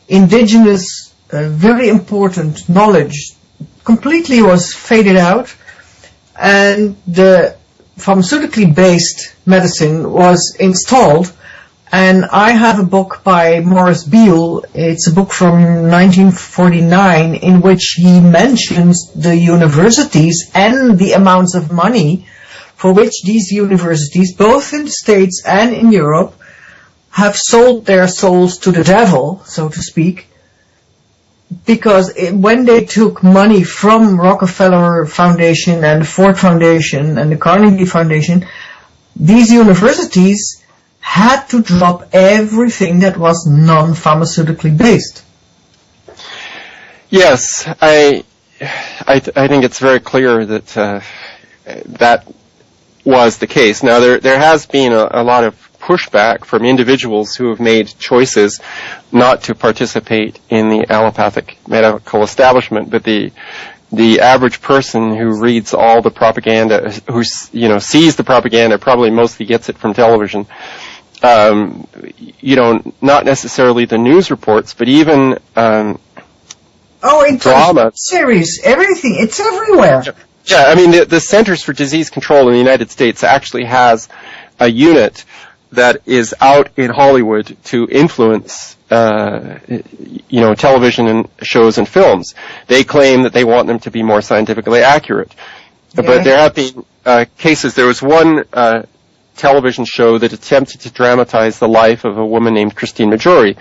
indigenous very important knowledge completely was faded out, and the pharmaceutically based medicine was installed. And I have a book by Morris Beale. It's a book from 1949 in which he mentions the universities and the amounts of money for which these universities, both in the States and in Europe, have sold their souls to the devil, so to speak, because when they took money from Rockefeller Foundation and the Ford Foundation and the Carnegie Foundation, these universities had to drop everything that was non-pharmaceutically based. Yes, I think it's very clear that that was the case. Now, there has been a lot of pushback from individuals who have made choices not to participate in the allopathic medical establishment, but the average person who reads all the propaganda, who sees the propaganda, probably mostly gets it from television. Not necessarily the news reports, but even drama series, everything. It's everywhere. Yeah, I mean, the Centers for Disease Control in the United States actually has a unit that is out in Hollywood to influence, television and shows and films. They claim that they want them to be more scientifically accurate. Yeah. But there have been cases. There was one television show that attempted to dramatize the life of a woman named Christine Majori.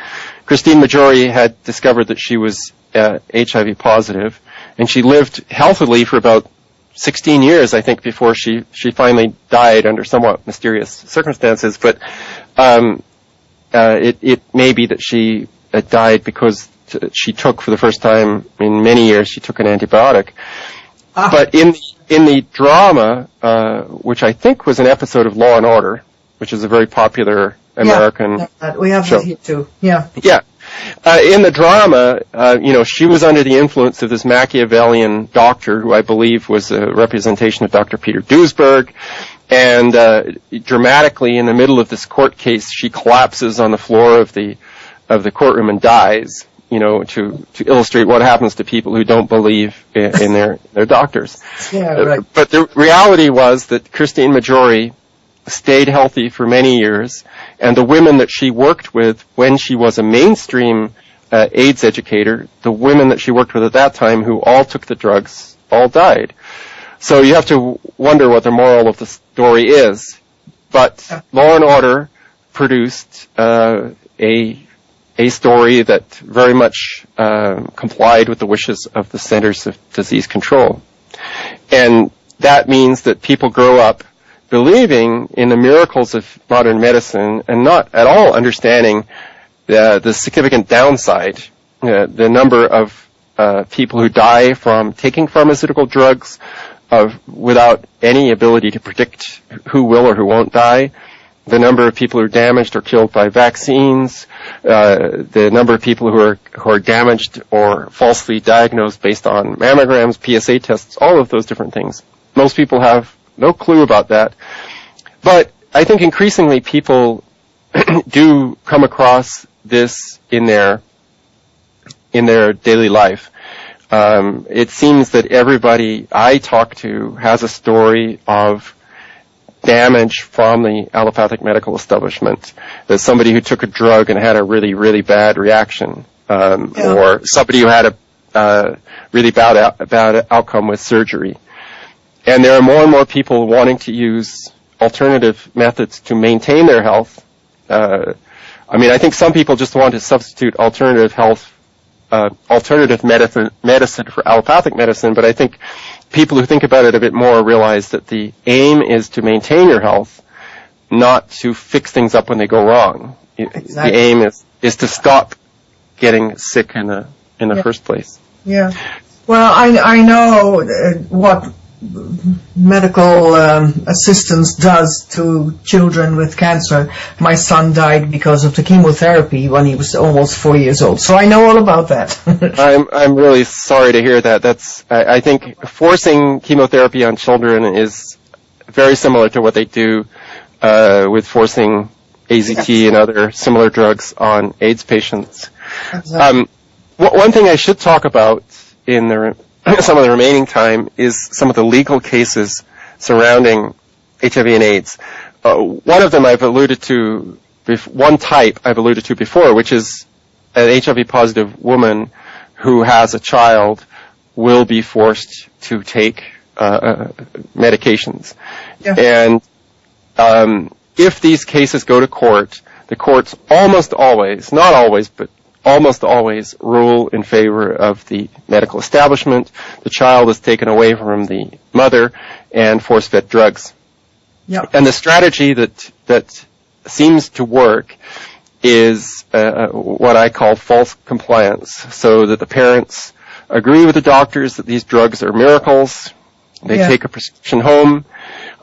Christine Majori had discovered that she was HIV positive, and she lived healthily for about 16 years, I think, before she finally died under somewhat mysterious circumstances. But it may be that she died because she took, for the first time in many years, she took an antibiotic. But in the drama, which I think was an episode of Law and Order, which is a very popular American we have show. That here too. Yeah. Yeah. In the drama, she was under the influence of this Machiavellian doctor, who I believe was a representation of Dr. Peter Duesberg, and dramatically, in the middle of this court case, she collapses on the floor of the courtroom and dies. To illustrate what happens to people who don't believe in their doctors. Yeah, right. But the reality was that Christine Majori stayed healthy for many years, and the women that she worked with when she was a mainstream AIDS educator, the women that she worked with at that time who all took the drugs, all died. So you have to wonder what the moral of the story is. But Law and Order produced a story that very much complied with the wishes of the Centers of Disease Control. And that means that people grow up believing in the miracles of modern medicine and not at all understanding the significant downside, the number of people who die from taking pharmaceutical drugs without any ability to predict who will or who won't die, the number of people who are damaged or killed by vaccines, the number of people who are damaged or falsely diagnosed based on mammograms, PSA tests, all of those different things. Most people have no clue about that. But I think increasingly people do come across this in their daily life. It seems that everybody I talk to has a story of damage from the allopathic medical establishment. There's somebody who took a drug and had a really, really bad reaction, or somebody who had a really bad outcome with surgery. And there are more and more people wanting to use alternative methods to maintain their health. I think some people just want to substitute alternative medicine for allopathic medicine, but I think people who think about it a bit more realize that the aim is to maintain your health, not to fix things up when they go wrong. Exactly. The aim is to stop getting sick in the first place. Yeah. Well, I know what medical assistance does to children with cancer. My son died because of the chemotherapy when he was almost 4 years old. So I know all about that. I'm really sorry to hear that. I think forcing chemotherapy on children is very similar to what they do with forcing AZT and other similar drugs on AIDS patients. Exactly. One thing I should talk about in some of the remaining time is some of the legal cases surrounding HIV and AIDS. One of them one type I've alluded to before, which is an HIV-positive woman who has a child will be forced to take medications. Yeah. And if these cases go to court, the courts almost always, not always, but almost always rule in favor of the medical establishment. The child is taken away from the mother and force-fed drugs. Yeah. And the strategy that seems to work is what I call false compliance, so that the parents agree with the doctors that these drugs are miracles. They take a prescription home.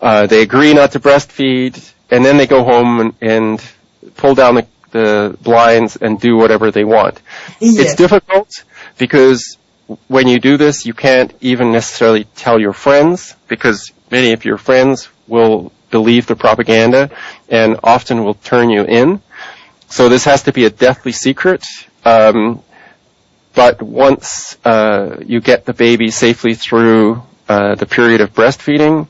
They agree not to breastfeed, and then they go home and pull down the blinds and do whatever they want. It's difficult because when you do this, you can't even necessarily tell your friends, because many of your friends will believe the propaganda and often will turn you in. So this has to be a deathly secret. But once you get the baby safely through the period of breastfeeding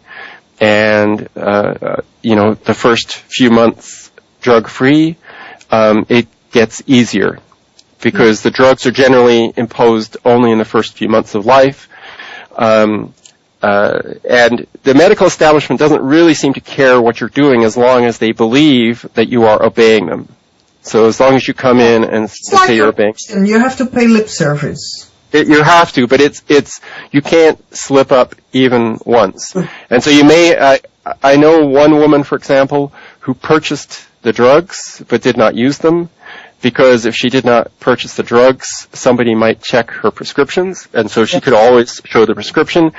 and the first few months drug-free, it gets easier because the drugs are generally imposed only in the first few months of life. And the medical establishment doesn't really seem to care what you're doing as long as they believe that you are obeying them. So as long as you come in and say you're obeying, you have to pay lip service. You have to, but it's you can't slip up even once. And so you may. I know one woman, for example, who purchased the drugs but did not use them, because if she did not purchase the drugs, somebody might check her prescriptions, and so she could always show the prescription.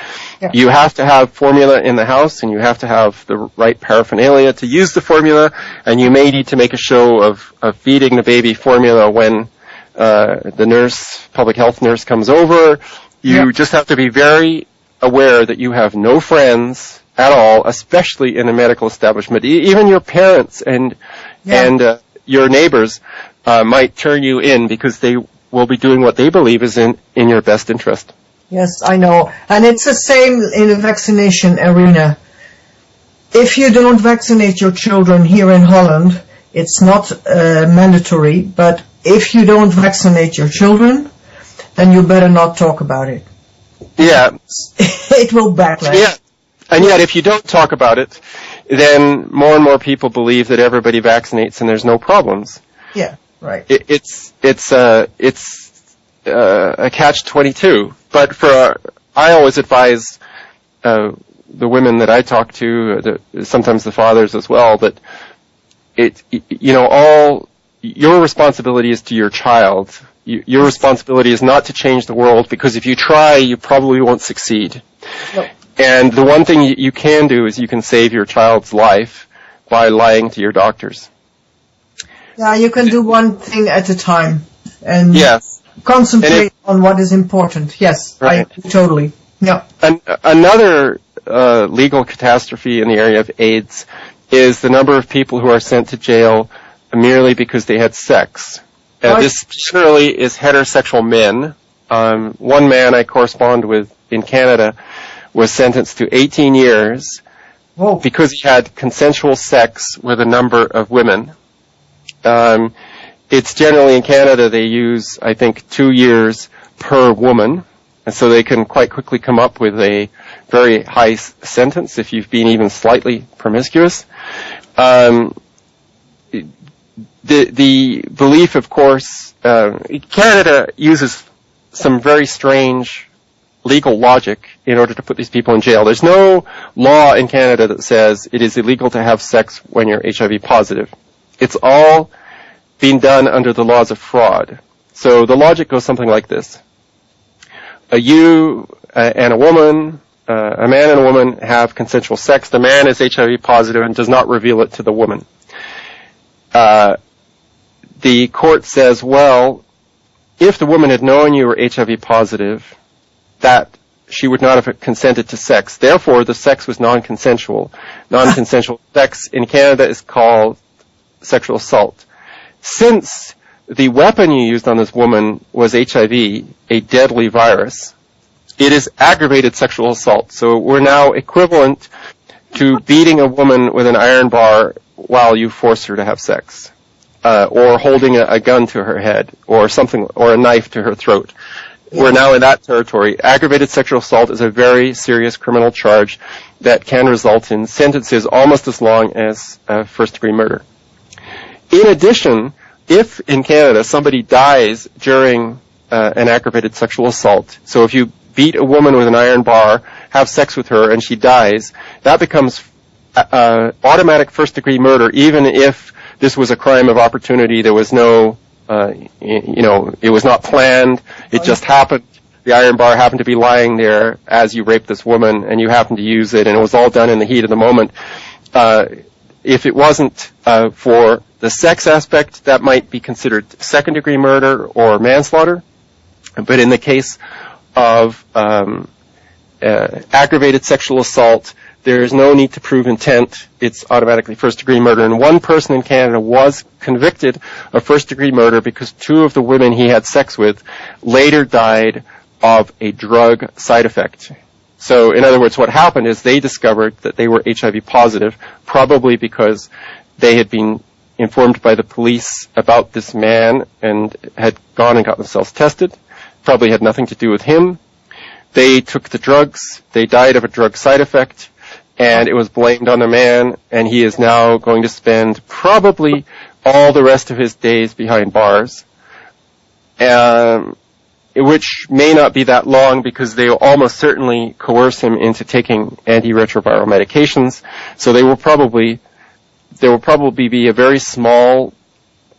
Yeah. You have to have formula in the house, and you have to have the right paraphernalia to use the formula, and you may need to make a show of feeding the baby formula when the public health nurse comes over. You just have to be very aware that you have no friends at all, especially in a medical establishment. Even your parents and your neighbors might turn you in because they will be doing what they believe is in your best interest. Yes, I know. And it's the same in the vaccination arena. If you don't vaccinate your children here in Holland, it's not mandatory, but if you don't vaccinate your children, then you better not talk about it. Yeah. It will backlash. Yeah. And yet, if you don't talk about it, then more and more people believe that everybody vaccinates and there's no problems. Yeah, right. It's a catch-22. But I always advise the women that I talk to, sometimes the fathers as well, that all your responsibility is to your child. Your responsibility is not to change the world, because if you try, you probably won't succeed. Nope. And the one thing you can do is you can save your child's life by lying to your doctors. Yeah, you can do one thing at a time and concentrate on what is important. Yes, right. Totally. Yeah. Another legal catastrophe in the area of AIDS is the number of people who are sent to jail merely because they had sex. This surely is heterosexual men. One man I correspond with in Canada was sentenced to 18 years because he had consensual sex with a number of women. It's generally in Canada they use, I think, 2 years per woman, and so they can quite quickly come up with a very high sentence if you've been even slightly promiscuous. The belief, of course, Canada uses some very strange legal logic in order to put these people in jail. There's no law in Canada that says it is illegal to have sex when you're HIV positive. It's all being done under the laws of fraud. So the logic goes something like this. You and a woman, a man and a woman have consensual sex. The man is HIV positive and does not reveal it to the woman. The court says, well, if the woman had known you were HIV positive, that she would not have consented to sex. Therefore, the sex was non-consensual. Non-consensual sex in Canada is called sexual assault. Since the weapon you used on this woman was HIV, a deadly virus, it is aggravated sexual assault. So we're now equivalent to beating a woman with an iron bar while you force her to have sex, or holding a gun to her head, or something, or a knife to her throat. We're now in that territory. Aggravated sexual assault is a very serious criminal charge that can result in sentences almost as long as first-degree murder. In addition, if in Canada somebody dies during an aggravated sexual assault, so if you beat a woman with an iron bar, have sex with her, and she dies, that becomes automatic first-degree murder, even if this was a crime of opportunity. There was no, it was not planned. It just happened. The iron bar happened to be lying there as you raped this woman, and you happened to use it, and it was all done in the heat of the moment. If it wasn't for the sex aspect, that might be considered second-degree murder or manslaughter. But in the case of aggravated sexual assault, there is no need to prove intent. It's automatically first-degree murder. And one person in Canada was convicted of first-degree murder because two of the women he had sex with later died of a drug side effect. So, in other words, what happened is they discovered that they were HIV positive, probably because they had been informed by the police about this man and had gone and got themselves tested. Probably had nothing to do with him. They took the drugs. They died of a drug side effect, and it was blamed on the man, and he is now going to spend probably all the rest of his days behind bars, which may not be that long because they will almost certainly coerce him into taking antiretroviral medications. So there will probably be a very small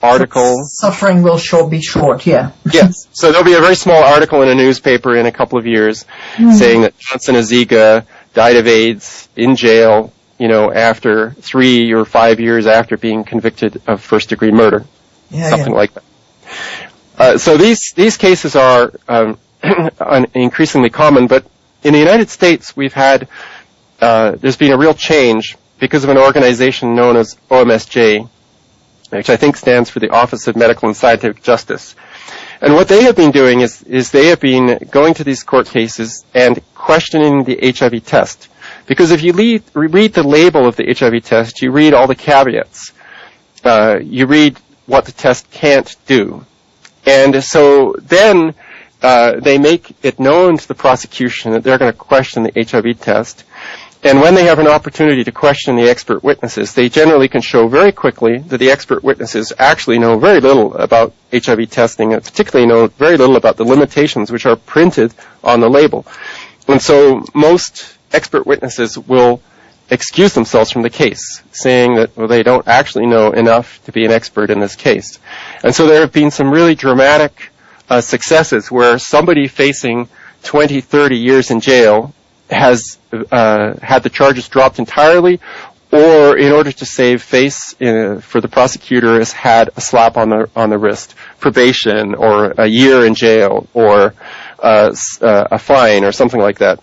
article. Suffering will be short, yeah. Yes. So there'll be a very small article in a newspaper in a couple of years saying that Johnson Aziga died of AIDS in jail, after 3 or 5 years after being convicted of first-degree murder. Something like that. So these cases are increasingly common, but in the United States we've had, there's been a real change because of an organization known as OMSJ, which I think stands for the Office of Medical and Scientific Justice. And what they have been doing is they have been going to these court cases and questioning the HIV test. Because if you read the label of the HIV test, you read all the caveats. You read what the test can't do. And so then they make it known to the prosecution that they're going to question the HIV test. And when they have an opportunity to question the expert witnesses, they generally can show very quickly that the expert witnesses actually know very little about HIV testing, and particularly know very little about the limitations which are printed on the label. And so most expert witnesses will excuse themselves from the case, saying that they don't actually know enough to be an expert in this case. And so there have been some really dramatic successes where somebody facing 20, 30 years in jail has had the charges dropped entirely, or in order to save face for the prosecutor has had a slap on the wrist, probation, or a year in jail, or a fine, or something like that.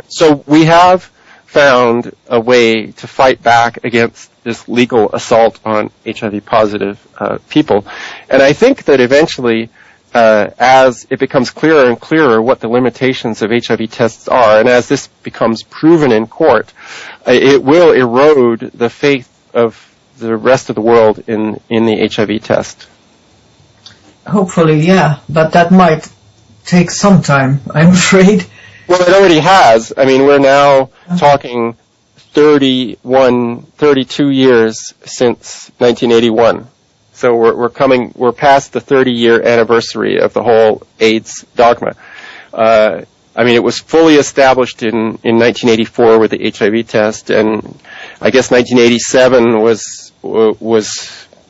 So we have found a way to fight back against this legal assault on HIV-positive people, and I think that eventually, as it becomes clearer and clearer what the limitations of HIV tests are, and as this becomes proven in court, it will erode the faith of the rest of the world in the HIV test. Hopefully, yeah, but that might take some time, I'm afraid. Well, it already has. I mean, we're now talking 32 years since 1981. So we're past the 30-year anniversary of the whole AIDS dogma. I mean, it was fully established in 1984 with the HIV test, and I guess 1987 was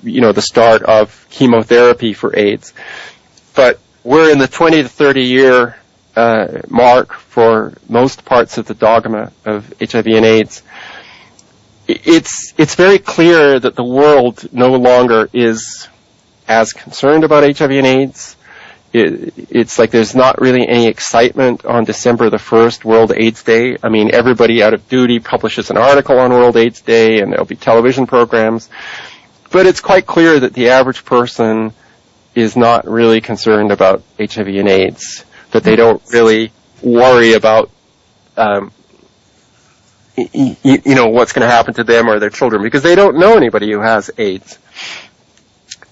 the start of chemotherapy for AIDS. But we're in the 20 to 30 year mark for most parts of the dogma of HIV and AIDS. It's very clear that the world no longer is as concerned about HIV and AIDS. It's like there's not really any excitement on December the 1st, World AIDS Day. I mean, everybody out of duty publishes an article on World AIDS Day, and there'll be television programs. But it's quite clear that the average person is not really concerned about HIV and AIDS, that they don't really worry about what's going to happen to them or their children, because they don't know anybody who has AIDS.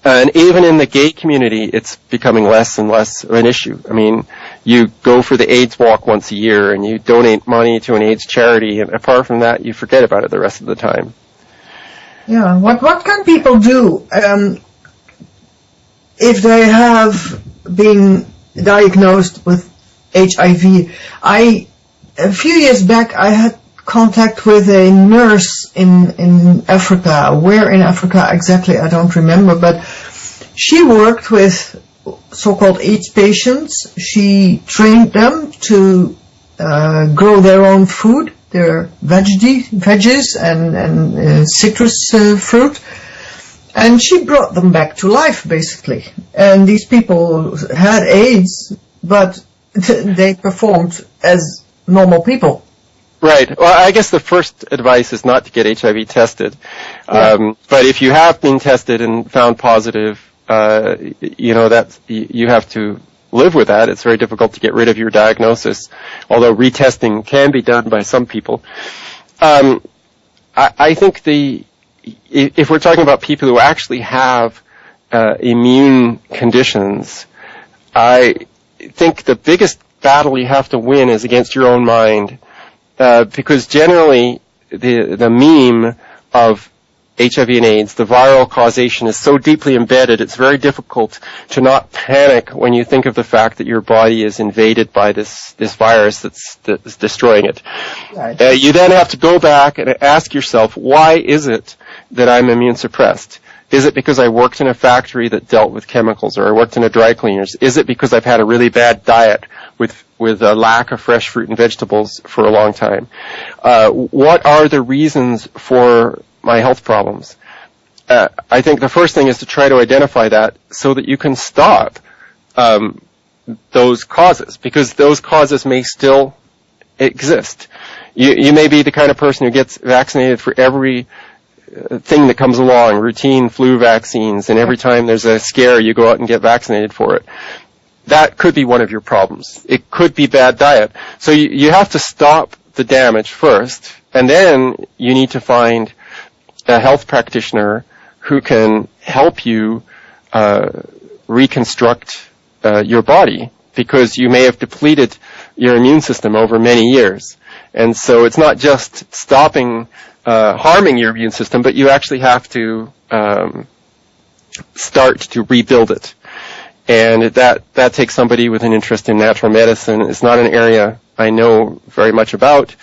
And even in the gay community, it's becoming less and less of an issue. I mean, you go for the AIDS walk once a year and you donate money to an AIDS charity, and apart from that, you forget about it the rest of the time. Yeah, what can people do if they have been diagnosed with HIV? A few years back, I had contact with a nurse in Africa. Where in Africa exactly, I don't remember, but she worked with so-called AIDS patients. She trained them to grow their own food, their veggies and citrus fruit, and she brought them back to life, basically. And these people had AIDS, but they performed as normal people. Right. Well, I guess the first advice is not to get HIV tested. Yeah. But if you have been tested and found positive, you have to live with that. It's very difficult to get rid of your diagnosis, although retesting can be done by some people. I think if we're talking about people who actually have immune conditions, I think the biggest battle you have to win is against your own mind. Because generally the meme of HIV and AIDS, the viral causation, is so deeply embedded, it's very difficult to not panic when you think of the fact that your body is invaded by this virus that's destroying it. Right. You then have to go back and ask yourself, why is it that I'm immune suppressed? Is it because I worked in a factory that dealt with chemicals, or I worked in a dry cleaners? Is it because I've had a really bad diet with a lack of fresh fruit and vegetables for a long time? What are the reasons for my health problems? I think the first thing is to try to identify that so that you can stop those causes, because those causes may still exist. You may be the kind of person who gets vaccinated for every thing that comes along, routine flu vaccines, and every time there's a scare, you go out and get vaccinated for it. That could be one of your problems. It could be bad diet. So you have to stop the damage first, and then you need to find a health practitioner who can help you reconstruct your body, because you may have depleted your immune system over many years. And so it's not just stopping harming your immune system, but you actually have to start to rebuild it. And that takes somebody with an interest in natural medicine. It's not an area I know very much about.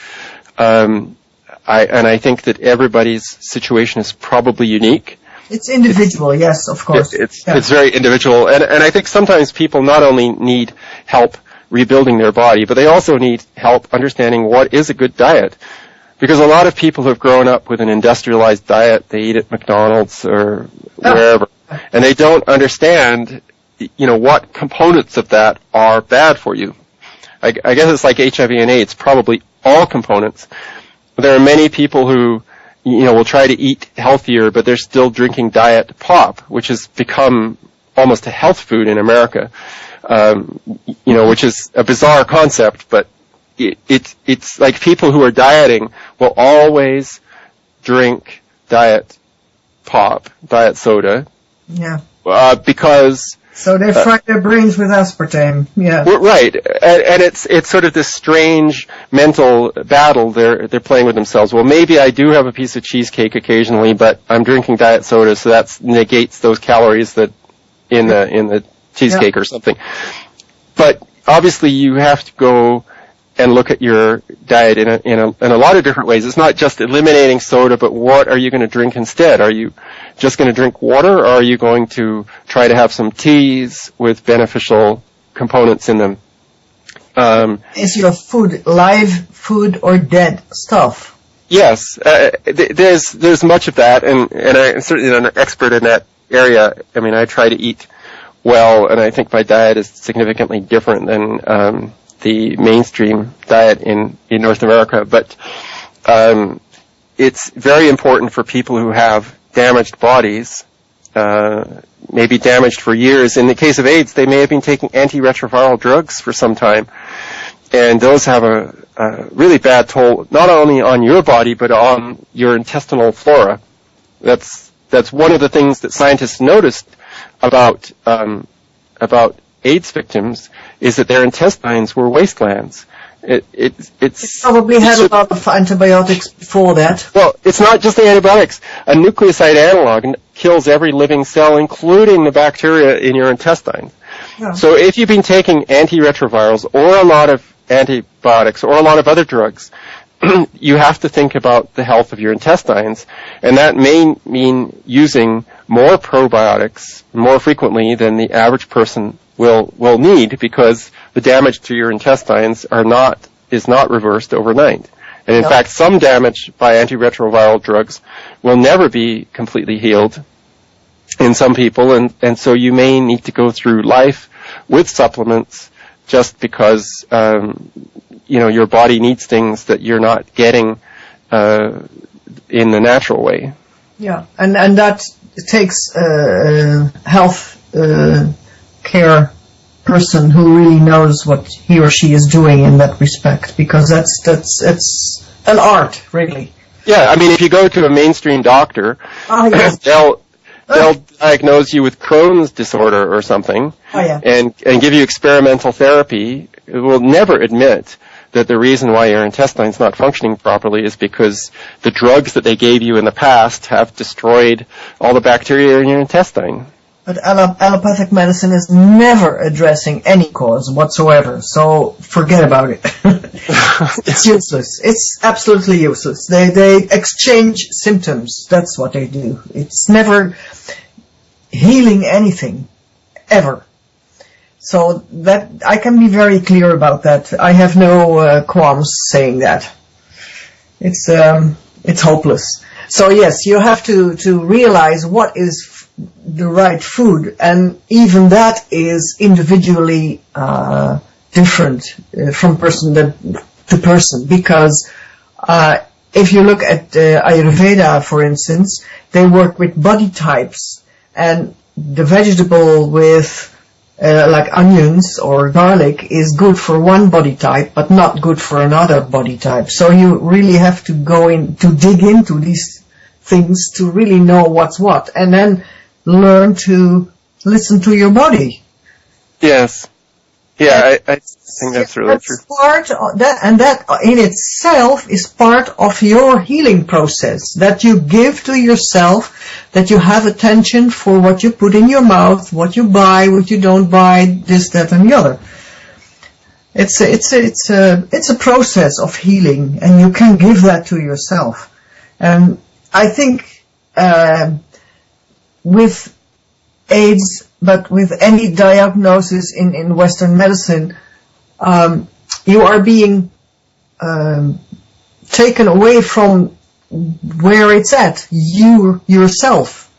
I think that everybody's situation is probably unique. It's individual, yes, of course. It's very individual. And I think sometimes people not only need help rebuilding their body, but they also need help understanding what is a good diet. Because a lot of people have grown up with an industrialized diet, they eat at McDonald's or wherever, and they don't understand, what components of that are bad for you. I guess it's like HIV and AIDS, probably all components. There are many people who, will try to eat healthier, but they're still drinking diet pop, which has become almost a health food in America, which is a bizarre concept, but it's like people who are dieting will always drink diet pop, diet soda. Yeah. Because so they fry their brains with aspartame. Yeah. Right. And it's sort of this strange mental battle they're playing with themselves. Well, maybe I do have a piece of cheesecake occasionally, but I'm drinking diet soda, so that negates those calories that in the cheesecake or something. But obviously you have to go and look at your diet in a lot of different ways. It's not just eliminating soda, but what are you going to drink instead? Are you just going to drink water, or are you going to try to have some teas with beneficial components in them? Is your food live food or dead stuff? Yes, there's much of that, and I'm certainly not an expert in that area. I mean, I try to eat well, and I think my diet is significantly different than the mainstream diet in North America, but it's very important for people who have damaged bodies, maybe damaged for years. In the case of AIDS, they may have been taking antiretroviral drugs for some time, and those have a really bad toll, not only on your body, but on your intestinal flora. That's one of the things that scientists noticed about AIDS victims is that their intestines were waste glands. It's probably had a lot of antibiotics before that. Well, it's not just the antibiotics. A nucleoside analog kills every living cell, including the bacteria in your intestines. Yeah. So if you've been taking antiretrovirals or a lot of antibiotics or a lot of other drugs, you have to think about the health of your intestines, and that may mean using more probiotics more frequently than the average person will need, because the damage to your intestines is not reversed overnight. And in fact, some damage by antiretroviral drugs will never be completely healed in some people, and so you may need to go through life with supplements just because your body needs things that you're not getting in the natural way. Yeah, and that takes health care person who really knows what he or she is doing in that respect, because it's an art, really. Yeah, I mean, if you go to a mainstream doctor, yes. they'll diagnose you with Crohn's disorder or something, and give you experimental therapy. It will never admit that the reason why your intestine's not functioning properly is because the drugs that they gave you in the past have destroyed all the bacteria in your intestine. But allopathic medicine is never addressing any cause whatsoever, so forget about it. It's useless. It's absolutely useless. They exchange symptoms. That's what they do. It's never healing anything, ever. So that I can be very clear about that. I have no qualms saying that. It's hopeless. So yes, you have to realize what is the right food, and even that is individually different from person to person, because if you look at Ayurveda, for instance, they work with body types, and the vegetable with like onions or garlic is good for one body type, but not good for another body type. So you really have to dig into these things to really know what's what, and then learn to listen to your body. Yes. Yeah, I think that's really true. Part of that, and that in itself is part of your healing process, that you give to yourself, that you have attention for what you put in your mouth, what you buy, what you don't buy, this, that, and the other. It's a process of healing, and you can give that to yourself. And I think with AIDS, but with any diagnosis in Western medicine, you are being taken away from where it's at, yourself.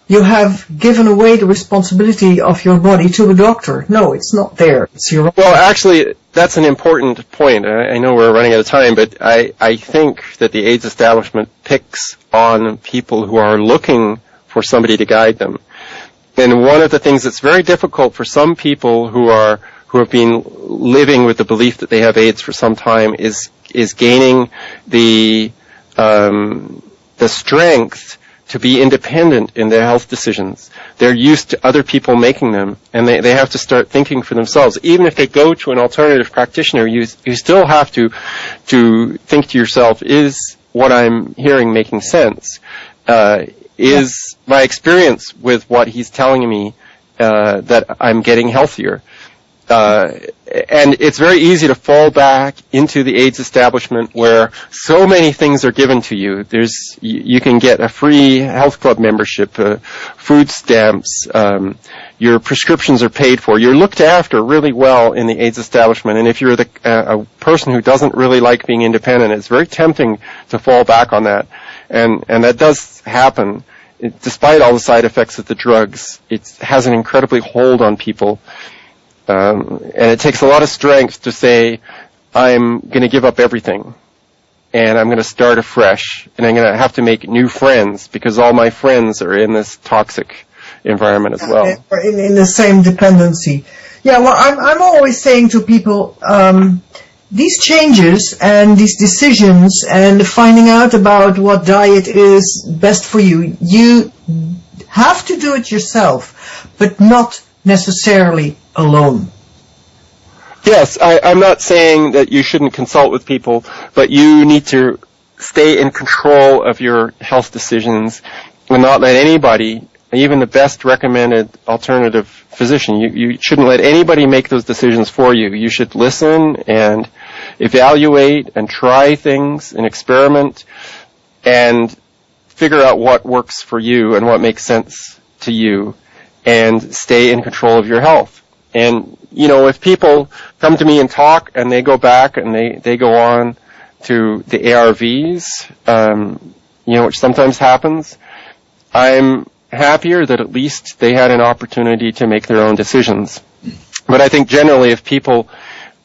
You have given away the responsibility of your body to a doctor. No, it's not there. It's your own. Well, actually, that's an important point. I know we're running out of time, but I think that the AIDS establishment picks on people who are looking for somebody to guide them. And one of the things that's very difficult for some people who have been living with the belief that they have AIDS for some time is gaining the strength to be independent in their health decisions. They're used to other people making them, and they have to start thinking for themselves. Even if they go to an alternative practitioner, you still have to think to yourself, is what I'm hearing making sense? Is my experience with what he's telling me that I'm getting healthier? And it's very easy to fall back into the AIDS establishment where so many things are given to you. You can get a free health club membership, food stamps, your prescriptions are paid for. You're looked after really well in the AIDS establishment. And if you're a person who doesn't really like being independent, it's very tempting to fall back on that. And that does happen. Despite all the side effects of the drugs, it has an incredibly hold on people. And it takes a lot of strength to say, I'm going to give up everything, and I'm going to start afresh, and I'm going to have to make new friends, because all my friends are in this toxic environment as well. In the same dependency. Yeah, well, I'm always saying to people, these changes and these decisions and finding out about what diet is best for you, you have to do it yourself, but not necessarily alone. Yes, I'm not saying that you shouldn't consult with people, but you need to stay in control of your health decisions and not let anybody, even the best recommended alternative physician, you shouldn't let anybody make those decisions for you. You should listen and evaluate and try things and experiment and figure out what works for you and what makes sense to you and stay in control of your health. And, if people come to me and talk and they go back and they go on to the ARVs, which sometimes happens, I'm happier that at least they had an opportunity to make their own decisions. But I think generally if people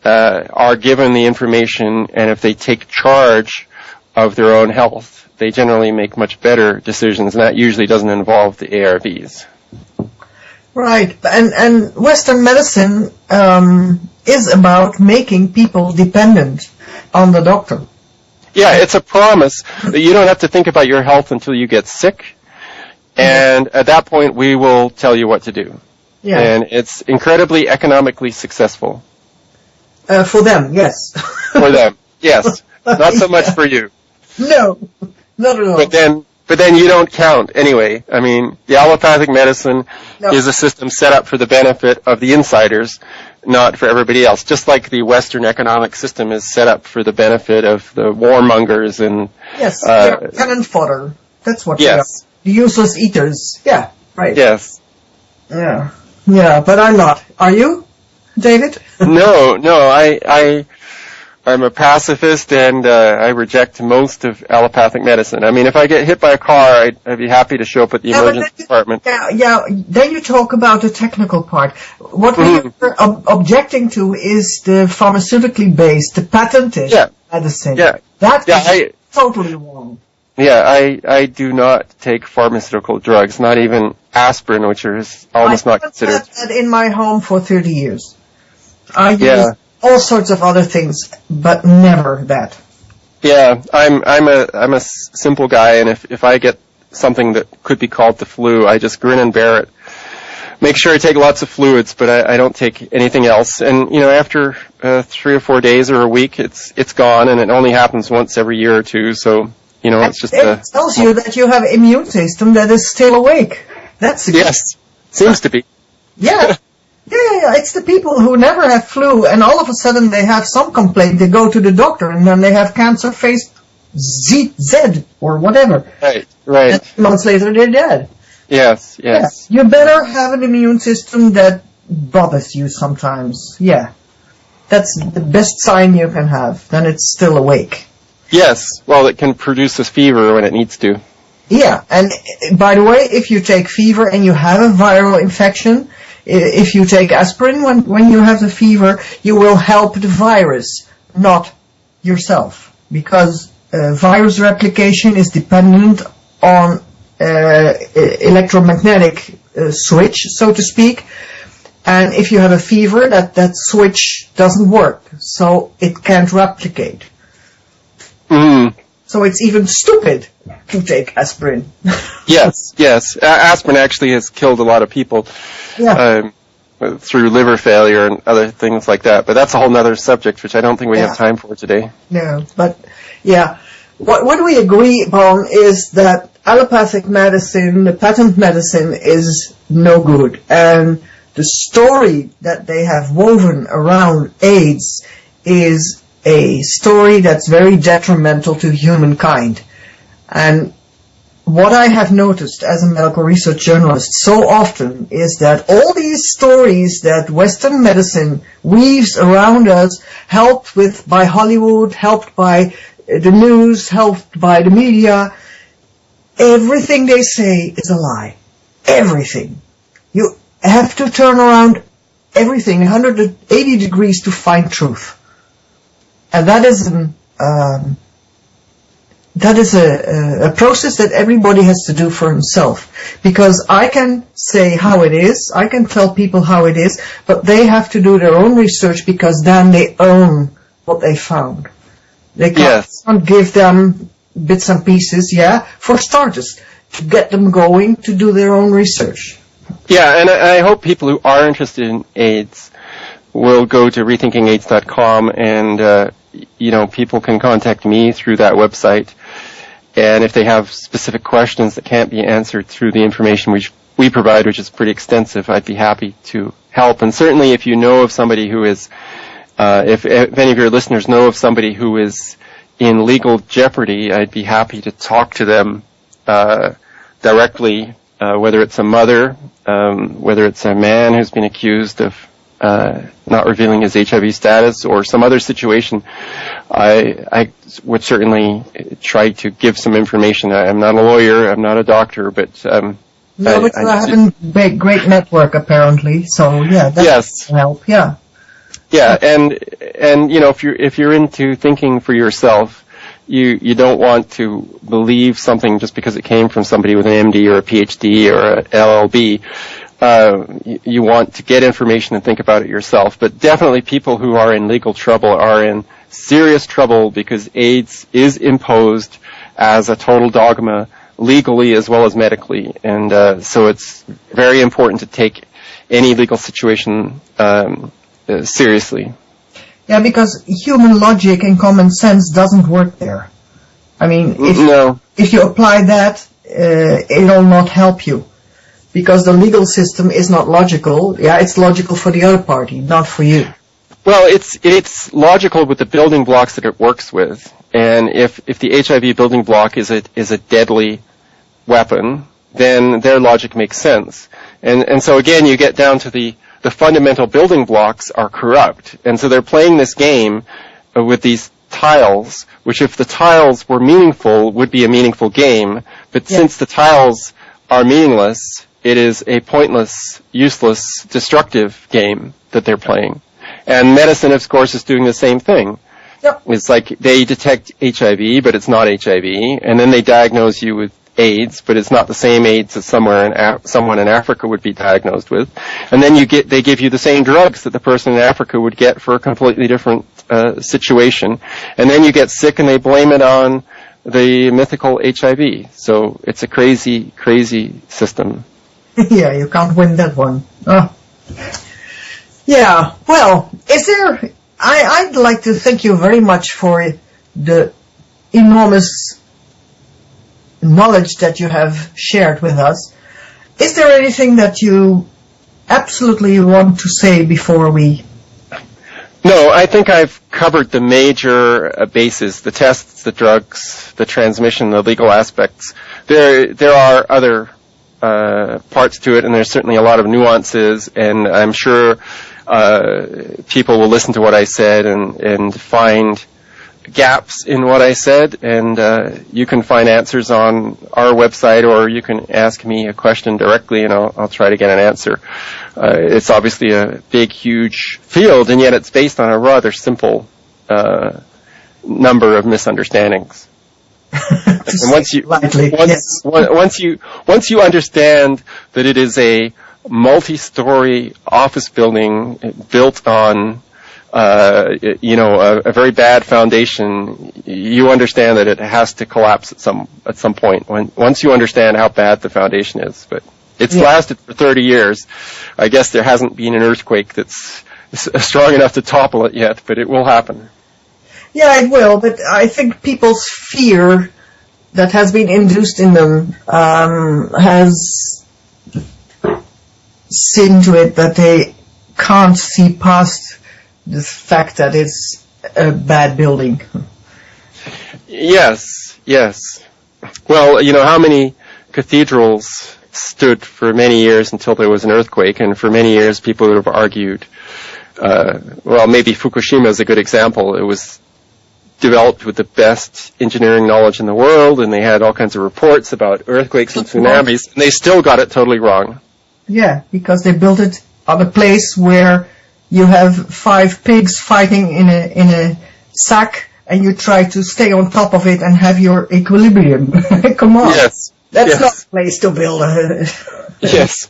are given the information and if they take charge of their own health, they generally make much better decisions, and that usually doesn't involve the ARVs. Right, and Western medicine is about making people dependent on the doctor. Yeah, it's a promise that you don't have to think about your health until you get sick, and at that point we will tell you what to do. Yeah. And it's incredibly economically successful. For them, yes. For them, yes. Not so much for you. No, not at all. But then you don't count anyway. I mean, the allopathic medicine is a system set up for the benefit of the insiders, not for everybody else. Just like the Western economic system is set up for the benefit of the warmongers and... Yes, cannon fodder. That's what they are. The useless eaters. Yeah, right. Yes. Yeah, but I'm not. Are you, David? No, I'm a pacifist, and I reject most of allopathic medicine. I mean, if I get hit by a car, I'd be happy to show up at the emergency department. Yeah. Then you talk about the technical part. What we're objecting to is the pharmaceutically based, the patented medicine. Yeah. That is totally wrong. Yeah, I do not take pharmaceutical drugs, not even aspirin, which is almost not considered. I've had that in my home for 30 years. I use all sorts of other things, but never that. Yeah, I'm a simple guy, and if I get something that could be called the flu, I just grin and bear it. Make sure I take lots of fluids, but I don't take anything else. And after 3 or 4 days or a week, it's gone, and it only happens once every year or two. So it's just it tells you that you have an immune system that is still awake. That's seems to be. Yeah. Yeah, it's the people who never have flu, and all of a sudden they have some complaint, they go to the doctor, and then they have cancer phase Z or whatever. Right. And months later they're dead. Yes. Yeah. You better have an immune system that bothers you sometimes. Yeah. That's the best sign you can have, then it's still awake. Yes, well, it can produce a fever when it needs to. Yeah, and by the way, if you take fever and you have a viral infection, if you take aspirin when you have the fever, you will help the virus, not yourself. Because virus replication is dependent on electromagnetic switch, so to speak. And if you have a fever, that switch doesn't work, so it can't replicate. So it's even stupid to take aspirin. Yes. Aspirin actually has killed a lot of people through liver failure and other things like that. But that's a whole other subject, which I don't think we have time for today. No, but what we agree upon is that allopathic medicine, the patent medicine, is no good. And the story that they have woven around AIDS is a story that's very detrimental to humankind. And what I have noticed as a medical research journalist so often is that all these stories that Western medicine weaves around us, helped by Hollywood, helped by the news, helped by the media, everything they say is a lie. Everything. You have to turn around everything 180 degrees to find truth. And that is a process that everybody has to do for himself. Because I can say how it is, I can tell people how it is, but they have to do their own research because then they own what they found. They can't give them bits and pieces, For starters, to get them going to do their own research. Yeah, and I hope people who are interested in AIDS will go to rethinkingaids.com, and people can contact me through that website. And if they have specific questions that can't be answered through the information we provide, which is pretty extensive, I'd be happy to help. And certainly if you know of somebody who is, if any of your listeners know of somebody who is in legal jeopardy, I'd be happy to talk to them directly, whether it's a mother, whether it's a man who's been accused of not revealing his HIV status or some other situation. I would certainly try to give some information. I'm not a lawyer, I'm not a doctor, but but you have a great network apparently, so yeah, that can help. Yeah. Yeah, and if you're into thinking for yourself, you don't want to believe something just because it came from somebody with an MD or a PhD or a LLB. You want to get information and think about it yourself. But definitely people who are in legal trouble are in serious trouble because AIDS is imposed as a total dogma legally as well as medically. And so it's very important to take any legal situation seriously. Yeah, because human logic and common sense doesn't work there. I mean, if you apply that, it'll not help you. Because the legal system is not logical. Yeah, it's logical for the other party, not for you. Well, it's logical with the building blocks that it works with. And if the HIV building block is a deadly weapon, then their logic makes sense. And so again, you get down to the fundamental building blocks are corrupt. And so they're playing this game with these tiles, which if the tiles were meaningful, would be a meaningful game. But since the tiles are meaningless, it is a pointless, useless, destructive game that they're playing. And medicine, of course, is doing the same thing. Yep. It's like they detect HIV, but it's not HIV, and then they diagnose you with AIDS, but it's not the same AIDS as someone in Africa would be diagnosed with. And then they give you the same drugs that the person in Africa would get for a completely different situation. And then you get sick and they blame it on the mythical HIV. So it's a crazy, crazy system. Yeah, you can't win that one. Oh. Yeah, well, I'd like to thank you very much for the enormous knowledge that you have shared with us. Is there anything that you absolutely want to say before we... No, I think I've covered the major bases, the tests, the drugs, the transmission, the legal aspects. There are other parts to it, and there's certainly a lot of nuances, and I'm sure people will listen to what I said and find gaps in what I said, and you can find answers on our website, or you can ask me a question directly, and I'll try to get an answer. It's obviously a big, huge field, and yet it's based on a rather simple number of misunderstandings. And once you understand that it is a multi-story office building built on a very bad foundation, you understand that it has to collapse at some point. Once you understand how bad the foundation is, but it's lasted for 30 years. I guess there hasn't been an earthquake that's strong enough to topple it yet, but it will happen. Yeah, it will, but I think people's fear that has been induced in them has seen to it that they can't see past the fact that it's a bad building. Yes. Well, how many cathedrals stood for many years until there was an earthquake, and for many years people would have argued, maybe Fukushima is a good example. It was developed with the best engineering knowledge in the world, and they had all kinds of reports about earthquakes and tsunamis, and they still got it totally wrong. Yeah, because they built it on a place where you have 5 pigs fighting in a sack, and you try to stay on top of it and have your equilibrium. Come on. Yes. That's not a place to build a... Yes.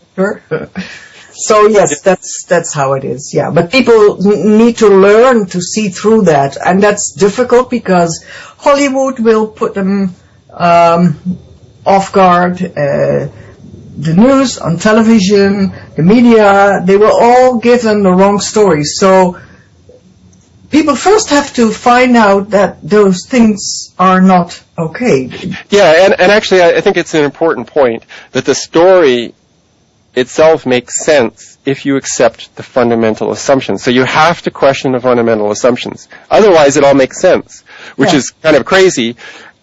So yes, that's how it is. Yeah, but people need to learn to see through that, and that's difficult because Hollywood will put them off guard. The news on television, the media, they will all give them the wrong stories. So people first have to find out that those things are not okay. Yeah, and actually I think it's an important point that the story itself makes sense if you accept the fundamental assumptions. So you have to question the fundamental assumptions. Otherwise it all makes sense, which is kind of crazy.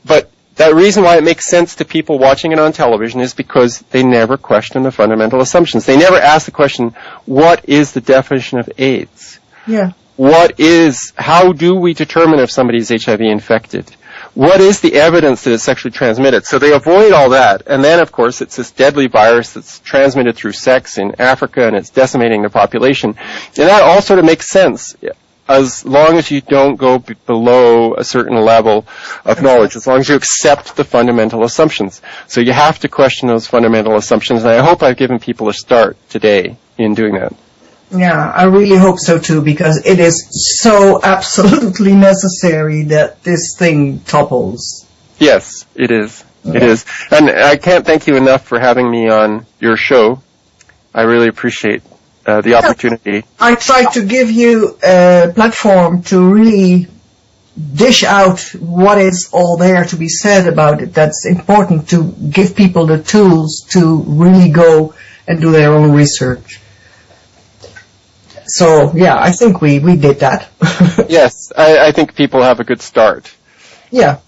But the reason why it makes sense to people watching it on television is because they never question the fundamental assumptions. They never ask the question, what is the definition of AIDS? Yeah. How do we determine if somebody is HIV infected? What is the evidence that it's sexually transmitted? So they avoid all that. And then, of course, it's this deadly virus that's transmitted through sex in Africa, and it's decimating the population. And that all sort of makes sense as long as you don't go below a certain level of knowledge, as long as you accept the fundamental assumptions. So you have to question those fundamental assumptions, and I hope I've given people a start today in doing that. Yeah, I really hope so too, because it is so absolutely necessary that this thing topples. Yes, it is. It is. And I can't thank you enough for having me on your show. I really appreciate the opportunity. I tried to give you a platform to really dish out what is all there to be said about it. That's important, to give people the tools to really go and do their own research. So, yeah, I think we did that. Yes, I think people have a good start. Yeah,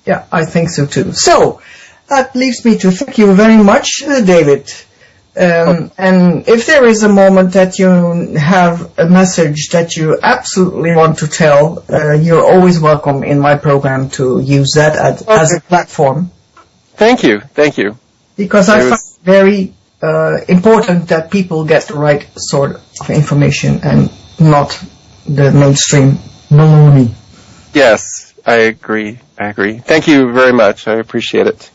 I think so too. So, that leaves me to thank you very much, David. And if there is a moment that you have a message that you absolutely want to tell, you're always welcome in my program to use that as a platform. Thank you. Because I find it very important that people get the right sort of information and not the mainstream baloney. Yes, I agree. Thank you very much. I appreciate it.